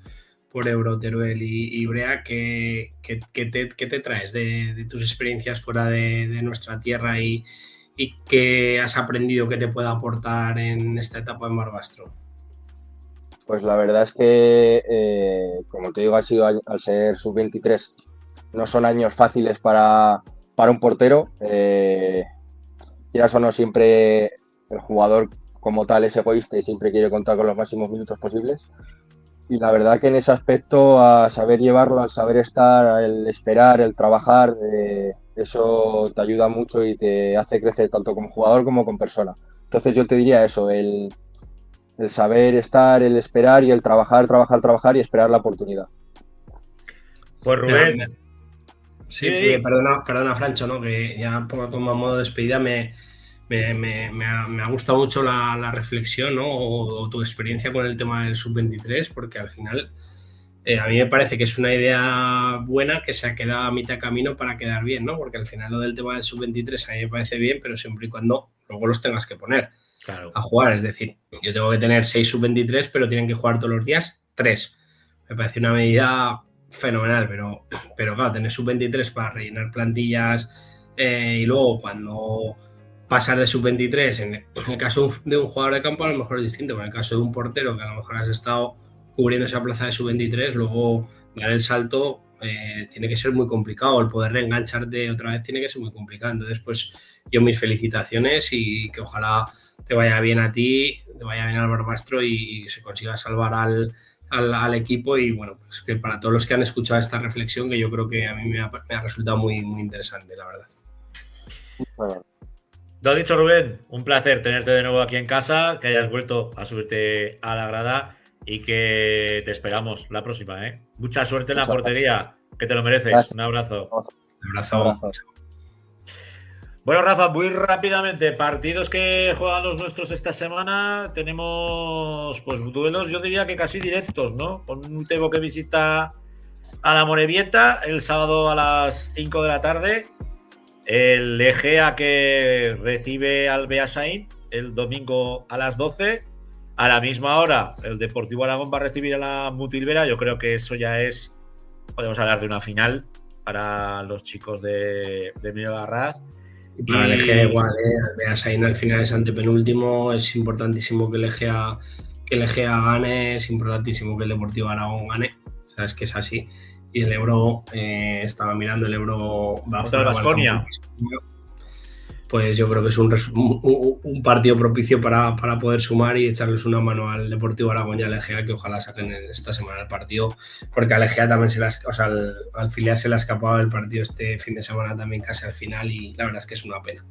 por Ebro, Teruel y Brea. ¿Qué te traes de tus experiencias fuera de nuestra tierra y qué has aprendido que te pueda aportar en esta etapa en Barbastro? Pues la verdad es que, como te digo, al ser sub-23, no son años fáciles para un portero. Quieras o no, siempre el jugador como tal es egoísta y siempre quiere contar con los máximos minutos posibles. Y la verdad que en ese aspecto, a saber llevarlo, al saber estar, el esperar, el trabajar, eso te ayuda mucho y te hace crecer tanto como jugador como como persona. Entonces yo te diría eso, el saber estar, el esperar y el trabajar y esperar la oportunidad. Pues Rubén. Sí, perdona Francho, ¿no? Que ya como modo de despedida me ha gustado mucho la reflexión, ¿no? O tu experiencia con el tema del sub-23, porque al final a mí me parece que es una idea buena que se ha quedado a mitad de camino para quedar bien, ¿no? Porque al final lo del tema del sub-23 a mí me parece bien, pero siempre y cuando luego los tengas que poner a jugar. Es decir, yo tengo que tener 6 sub-23, pero tienen que jugar todos los días 3. Me parece una medida fenomenal, pero claro, tener sub-23 para rellenar plantillas y luego cuando pasar de sub-23, en el caso de un jugador de campo a lo mejor es distinto, pero en el caso de un portero que a lo mejor has estado cubriendo esa plaza de sub-23, luego dar el salto tiene que ser muy complicado, el poder reengancharte otra vez tiene que ser muy complicado. Entonces, pues yo mis felicitaciones y que ojalá te vaya bien a ti, te vaya bien al Barbastro y se consiga salvar al equipo. Y bueno, pues que para todos los que han escuchado esta reflexión, que yo creo que a mí me ha resultado muy, muy interesante, la verdad. Lo has dicho, Rubén, un placer tenerte de nuevo aquí en casa, que hayas vuelto a subirte a la grada y que te esperamos la próxima, ¿eh? Mucha suerte en la portería, que te lo mereces. Gracias. Un abrazo. Un abrazo. Bueno, Rafa, muy rápidamente, partidos que juegan los nuestros esta semana. Tenemos pues duelos, yo diría que casi directos, ¿no? Con un Utebo que visita a la Morevieta el sábado a las 5 de la tarde. El Egea que recibe al Beasain el domingo a las 12. A la misma hora, el Deportivo Aragón va a recibir a la Mutilvera. Yo creo que eso ya es, podemos hablar de una final para los chicos de Emilio Garrás. Y para el Egea igual, el Beasain al final es antepenúltimo. Es importantísimo que el Egea gane, es importantísimo que el Deportivo Aragón gane. O sea, es que es así. Y el Ebro, estaba mirando el Ebro contra el Baskonia. Pues yo creo que es un partido propicio para poder sumar y echarles una mano al Deportivo Aragón y al Egea, que ojalá saquen esta semana el partido, porque al Egea también al filial se le ha escapado el partido este fin de semana también casi al final y la verdad es que es una pena.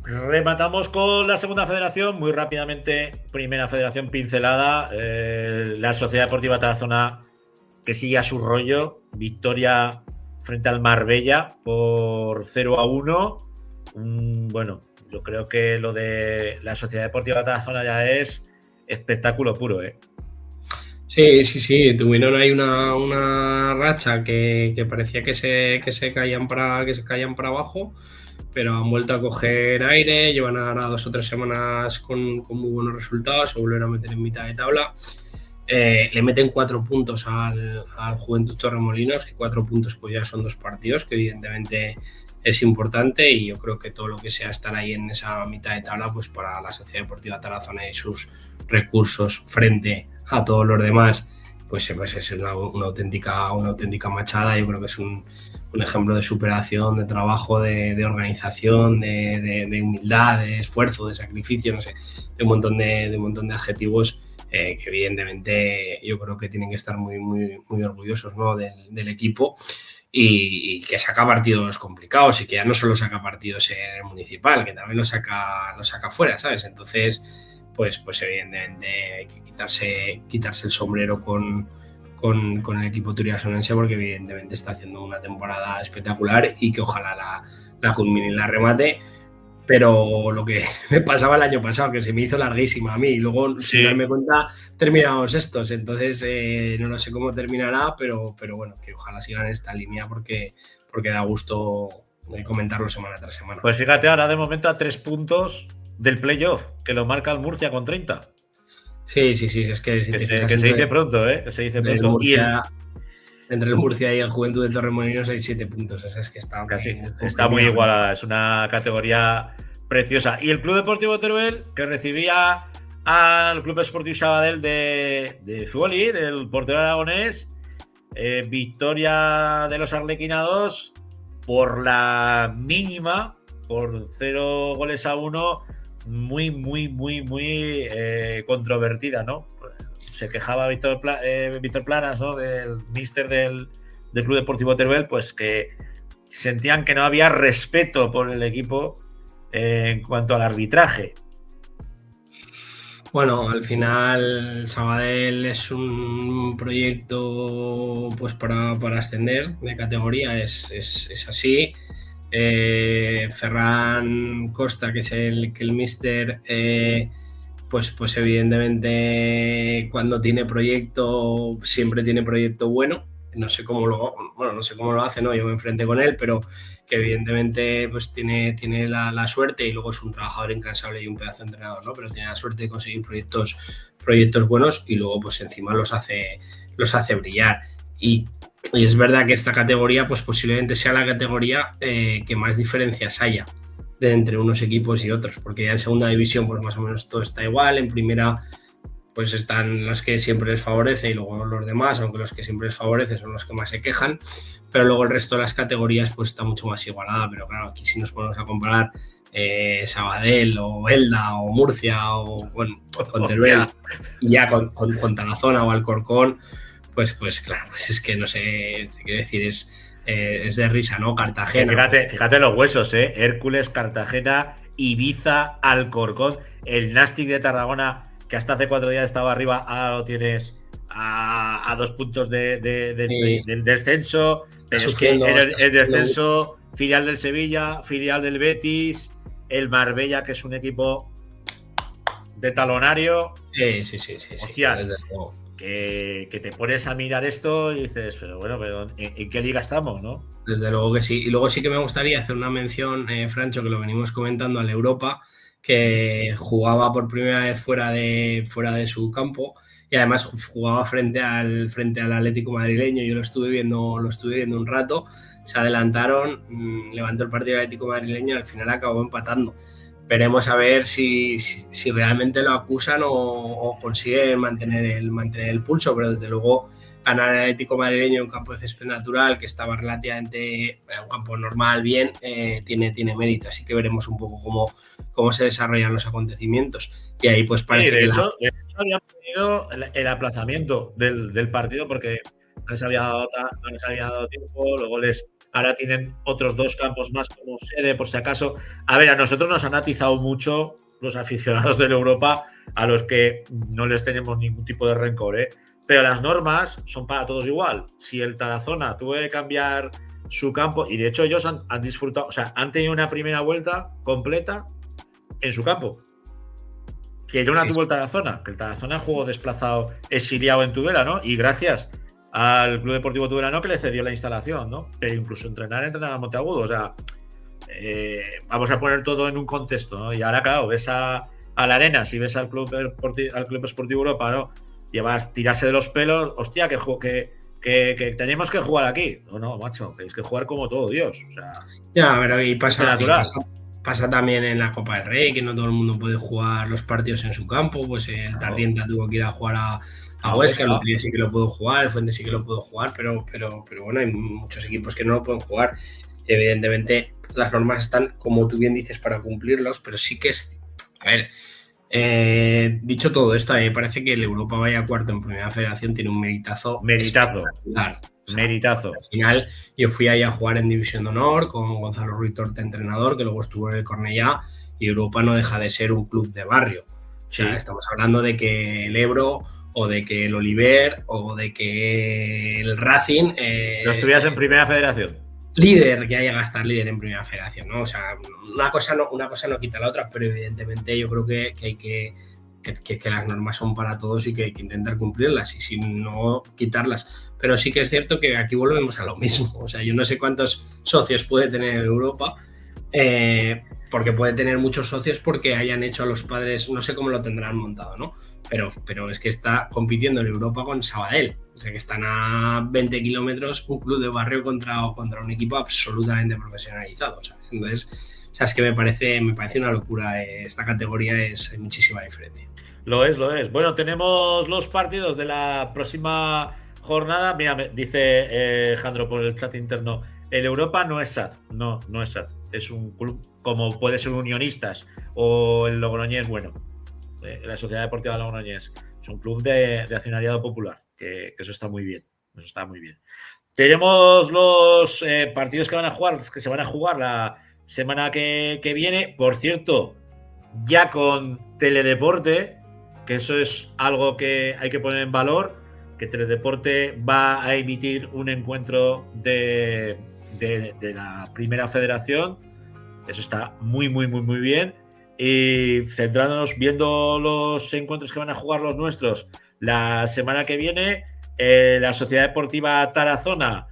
Rematamos con la segunda federación, muy rápidamente. Primera federación pincelada, la Sociedad Deportiva Tarazona que sigue a su rollo, victoria frente al Marbella por 0-1. Bueno, yo creo que lo de la Sociedad Deportiva Tarazona ya es espectáculo puro, ¿eh? Sí, tuvieron ahí una racha que parecía que se caían para abajo, pero han vuelto a coger aire, llevan ahora 2 o 3 semanas con muy buenos resultados, se volvieron a meter en mitad de tabla. Le meten 4 puntos al Juventud Torremolinos, que 4 puntos pues ya son 2 partidos, que evidentemente es importante, y yo creo que todo lo que sea estar ahí en esa mitad de tabla, pues para la Sociedad Deportiva Tarazona y sus recursos frente a todos los demás, pues es una auténtica machada. Yo creo que es un ejemplo de superación, de trabajo, de organización, de humildad, de esfuerzo, de sacrificio, no sé, de un montón de adjetivos que evidentemente yo creo que tienen que estar muy, muy, muy orgullosos, ¿no? del equipo, y que saca partidos complicados y que ya no solo saca partidos en el municipal, que también lo saca fuera, ¿sabes? Entonces, pues evidentemente hay que quitarse el sombrero con el equipo turiasonense, porque evidentemente está haciendo una temporada espectacular y que ojalá la culmine y la remate. Pero lo que me pasaba el año pasado, que se me hizo larguísima a mí, y luego, sin darme cuenta, terminamos estos. Entonces, no lo sé cómo terminará, pero bueno, que ojalá sigan en esta línea, porque da gusto comentarlo semana tras semana. Pues fíjate, ahora de momento a 3 puntos del playoff, que lo marca el Murcia con 30. Sí, es que se dice pronto, ¿eh? Que se dice pronto. Murcia, entre el Murcia y el Juventud de Torremolinos hay 7 puntos. O sea, es que está muy igualada. Es una categoría preciosa. Y el Club Deportivo Teruel, que recibía al Club Esportiu Sabadell de Zuoli, del portero aragonés, victoria de los arlequinados por la mínima, por 0-1, muy controvertida, ¿no? Se quejaba Víctor Planas, ¿no? Del míster del Club Deportivo Teruel, pues que sentían que no había respeto por el equipo en cuanto al arbitraje. Bueno, al final Sabadell es un proyecto pues para ascender de categoría, es así. Ferran Costa, que es el míster, pues evidentemente cuando tiene proyecto, siempre tiene proyecto bueno. No sé cómo lo hace, ¿no? Yo me enfrenté con él, pero que evidentemente pues tiene la suerte, y luego es un trabajador incansable y un pedazo de entrenador, ¿no? Pero tiene la suerte de conseguir proyectos buenos, y luego pues encima los hace brillar. Y es verdad que esta categoría pues posiblemente sea la categoría que más diferencias haya entre unos equipos y otros, porque ya en segunda división pues más o menos todo está igual. En primera pues están los que siempre les favorece y luego los demás, aunque los que siempre les favorece son los que más se quejan, pero luego el resto de las categorías pues está mucho más igualada. Pero claro, aquí si nos ponemos a comparar Sabadell o Elda o Murcia o bueno, con Teruel y ya con Tarazona o Alcorcón, pues claro, pues es que no sé, quiero decir, es de risa, ¿no? Cartagena. Fíjate los huesos, Hércules, Cartagena, Ibiza, Alcorcón, el Nàstic de Tarragona, que hasta hace 4 días estaba arriba, ahora lo tienes a 2 puntos del descenso. Pero es que el descenso, filial del Sevilla, filial del Betis, el Marbella, que es un equipo de talonario. Sí. Hostias, que te pones a mirar esto y dices, pero bueno, ¿en qué liga estamos, no? Desde luego que sí. Y luego sí que me gustaría hacer una mención, Francho, que lo venimos comentando, al Europa, que jugaba por primera vez fuera de su campo, y además jugaba frente al Atlético madrileño. Yo lo estuve viendo un rato, se adelantaron, levantó el partido Atlético madrileño y al final acabó empatando. Veremos a ver si realmente lo acusan o consiguen mantener el pulso, pero desde luego ganar el Atlético madrileño en un campo de césped natural, que estaba relativamente en un campo normal, bien, tiene mérito. Así que veremos un poco cómo se desarrollan los acontecimientos. Y ahí pues parece de hecho habían pedido el aplazamiento del partido porque no les había dado tiempo. Luego ahora tienen otros 2 campos más como sede, por si acaso. A ver, a nosotros nos han atizado mucho los aficionados del Europa, a los que no les tenemos ningún tipo de rencor, pero las normas son para todos igual. Si el Tarazona tuvo que cambiar su campo, y de hecho ellos han disfrutado, o sea, han tenido una primera vuelta completa en su campo, que no la tuvo el Tarazona, que el Tarazona jugó desplazado, exiliado en Tudela, ¿no? Y gracias al Club Deportivo Tudelano, que le cedió la instalación, ¿no? Pero incluso entrenar a Monteagudo, o sea, vamos a poner todo en un contexto, ¿no? Y ahora, claro, ves a la Arena, si ves al Club Esportivo Europa, ¿no? Llevas tirarse de los pelos, hostia, que tenemos que jugar aquí. No, macho, tenéis que jugar como todo Dios. O sea, ya, pero y pasa también en la Copa del Rey, que no todo el mundo puede jugar los partidos en su campo. Pues el Tardienta tuvo que ir a jugar a Huesca, el Utría sí que lo puedo jugar, el Fuente sí que lo puedo jugar, pero bueno, hay muchos equipos que no lo pueden jugar. Evidentemente, las normas están, como tú bien dices, para cumplirlos, pero sí que es... A ver... dicho todo esto, a mí me parece que el Europa vaya cuarto en Primera Federación tiene un meritazo. Meritazo. Al final, yo fui ahí a jugar en División de Honor con Gonzalo Ruiz Torte, entrenador, que luego estuvo en el Cornellá, y Europa no deja de ser un club de barrio. O sea, estamos hablando de que el Ebro, o de que el Oliver, o de que el Racing... ¿No estuvieras en Primera Federación? Líder, que haya que estar líder en Primera Federación, ¿no? O sea, una cosa no quita la otra, pero evidentemente yo creo que hay que las normas son para todos y que hay que intentar cumplirlas y si no quitarlas. Pero sí que es cierto que aquí volvemos a lo mismo. O sea, yo no sé cuántos socios puede tener Europa, porque puede tener muchos socios porque hayan hecho a los padres, no sé cómo lo tendrán montado, ¿no? pero es que está compitiendo en Europa con Sabadell. O sea, que están a 20 kilómetros un club de barrio contra un equipo absolutamente profesionalizado, ¿sabes? Entonces, o sea, es que me parece una locura. Esta categoría hay muchísima diferencia. Lo es. Bueno, tenemos los partidos de la próxima jornada. Mira, me dice Jandro por el chat interno, el Europa no es SAD. No es SAD. Es un club como puede ser Unionistas o el Logroñés, bueno, la Sociedad Deportiva Logroñés. Es un club de accionariado popular, que eso está muy bien. Eso está muy bien. Tenemos los partidos que se van a jugar la semana que viene. Por cierto, ya con Teledeporte, que eso es algo que hay que poner en valor, que Teledeporte va a emitir un encuentro de la Primera Federación. Eso está muy bien. Y centrándonos, viendo los encuentros que van a jugar los nuestros la semana que viene, la Sociedad Deportiva Tarazona,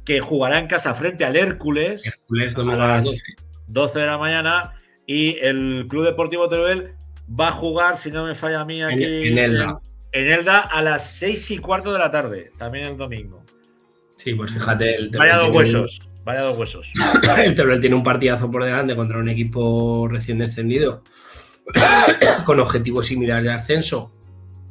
que jugará en casa frente al Hércules a las 12 de la mañana, y el Club Deportivo Teruel va a jugar, si no me falla a mí, aquí en Elda a las 6:15 de la tarde, también el domingo. Sí, pues fíjate, vaya dos huesos. El Teruel tiene un partidazo por delante contra un equipo recién descendido con objetivos similares de ascenso,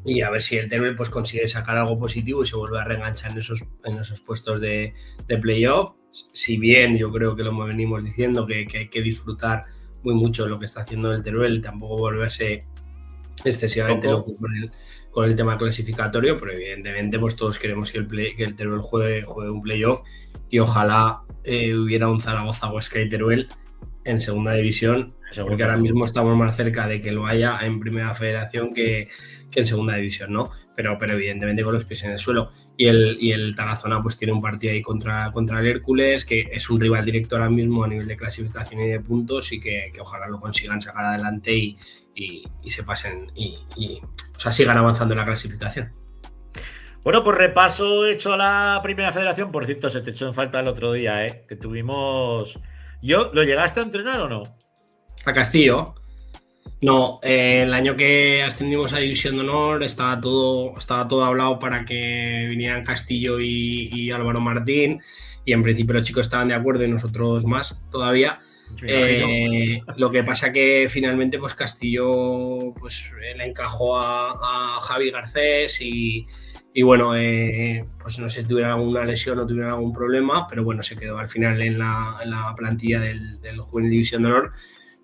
y a ver si el Teruel pues consigue sacar algo positivo y se vuelve a reenganchar en esos puestos de playoff. Si bien yo creo que lo venimos diciendo, que hay que disfrutar muy mucho de lo que está haciendo el Teruel, tampoco volverse excesivamente loco con el tema clasificatorio, pero evidentemente pues todos queremos que el Teruel juegue un playoff, y ojalá hubiera un Zaragoza-Huesca y Teruel en segunda división, porque ahora mismo estamos más cerca de que lo haya en Primera Federación que en segunda división, ¿no? Pero evidentemente con los pies en el suelo. Y el Tarazona pues tiene un partido ahí contra el Hércules, que es un rival directo ahora mismo a nivel de clasificación y de puntos, y que ojalá lo consigan sacar adelante y se pasen o sea, sigan avanzando en la clasificación. Bueno, pues repaso hecho a la Primera Federación. Por cierto, se te echó en falta el otro día, que tuvimos... ¿Lo llegaste a entrenar o no? A Castillo. No, el año que ascendimos a División de Honor estaba todo hablado para que vinieran Castillo y Álvaro Martín, y en principio los chicos estaban de acuerdo y nosotros más todavía. Lo que pasa que finalmente pues Castillo pues le encajó a Javi Garcés y bueno, pues no sé si tuviera alguna lesión o tuviera algún problema, pero bueno, se quedó al final en la plantilla del Juvenil División de Honor.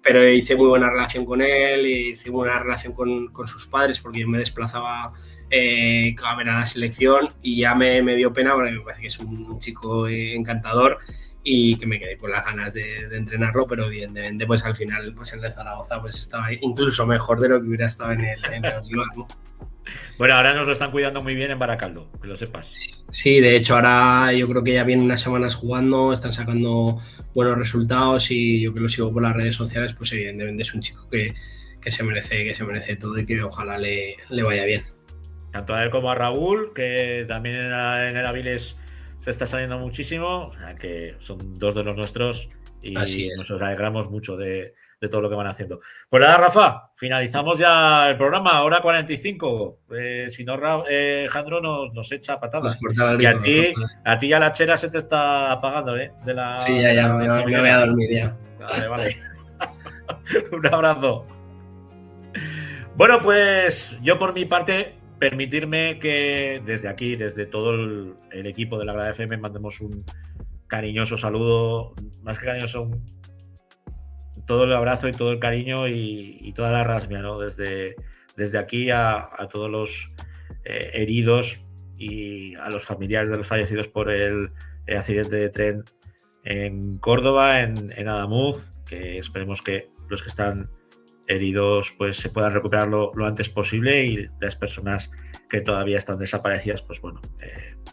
Pero hice muy buena relación con él, y hice buena relación con sus padres, porque yo me desplazaba a ver a la selección, y ya me dio pena, porque me parece que es un chico encantador y que me quedé con las ganas de entrenarlo, pero evidentemente pues al final pues el de Zaragoza pues estaba incluso mejor de lo que hubiera estado en el Olivar, ¿no? Bueno, ahora nos lo están cuidando muy bien en Baracaldo, que lo sepas. Sí, de hecho ahora yo creo que ya vienen unas semanas jugando, están sacando buenos resultados, y yo que lo sigo por las redes sociales, pues evidentemente es un chico que se merece todo, y que ojalá le vaya bien. Tanto a él como a Raúl, que también en el Avilés se está saliendo muchísimo, o sea que son dos de los nuestros, y nos alegramos mucho de todo lo que van haciendo. Pues nada, Rafa, finalizamos ya el programa, hora 45. Si no, Jandro nos echa patadas. Y a ti ya la chera se te está apagando, ¿eh? Sí, ya me voy a dormir ya. Vale. Un abrazo. Bueno, pues yo por mi parte, permitirme que desde aquí, desde todo el equipo de la Grada FM, mandemos un cariñoso saludo, más que cariñoso, todo el abrazo y todo el cariño y toda la rasmia, ¿no? Desde aquí a todos los heridos y a los familiares de los fallecidos por el accidente de tren en Córdoba, en Adamuz, que esperemos que los que están heridos pues se puedan recuperar lo antes posible, y las personas que todavía están desaparecidas pues bueno,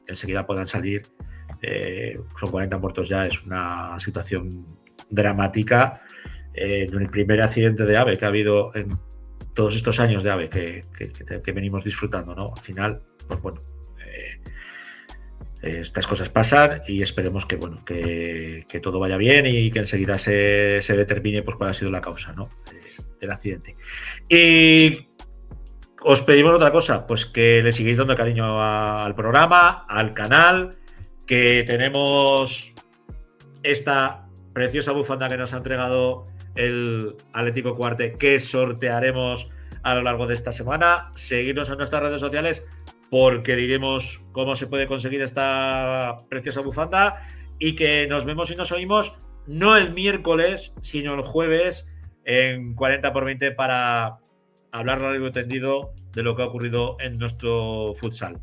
enseguida puedan salir. Son 40 muertos ya, es una situación dramática. En el primer accidente de AVE que ha habido en todos estos años de AVE que venimos disfrutando, ¿no? Al final, pues bueno, estas cosas pasan, y esperemos que bueno, que todo vaya bien, y que enseguida se determine pues cuál ha sido la causa, ¿no? Del accidente. Y os pedimos otra cosa, pues que le sigáis dando cariño al programa, al canal, que tenemos esta preciosa bufanda que nos ha entregado el Atlético Cuarte, que sortearemos a lo largo de esta semana. Seguidnos en nuestras redes sociales porque diremos cómo se puede conseguir esta preciosa bufanda, y que nos vemos y nos oímos no el miércoles, sino el jueves en 40x20 para hablar largo y tendido de lo que ha ocurrido en nuestro futsal.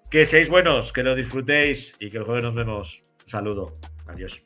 Que seáis buenos, que lo disfrutéis y que el jueves nos vemos. Un saludo. Adiós.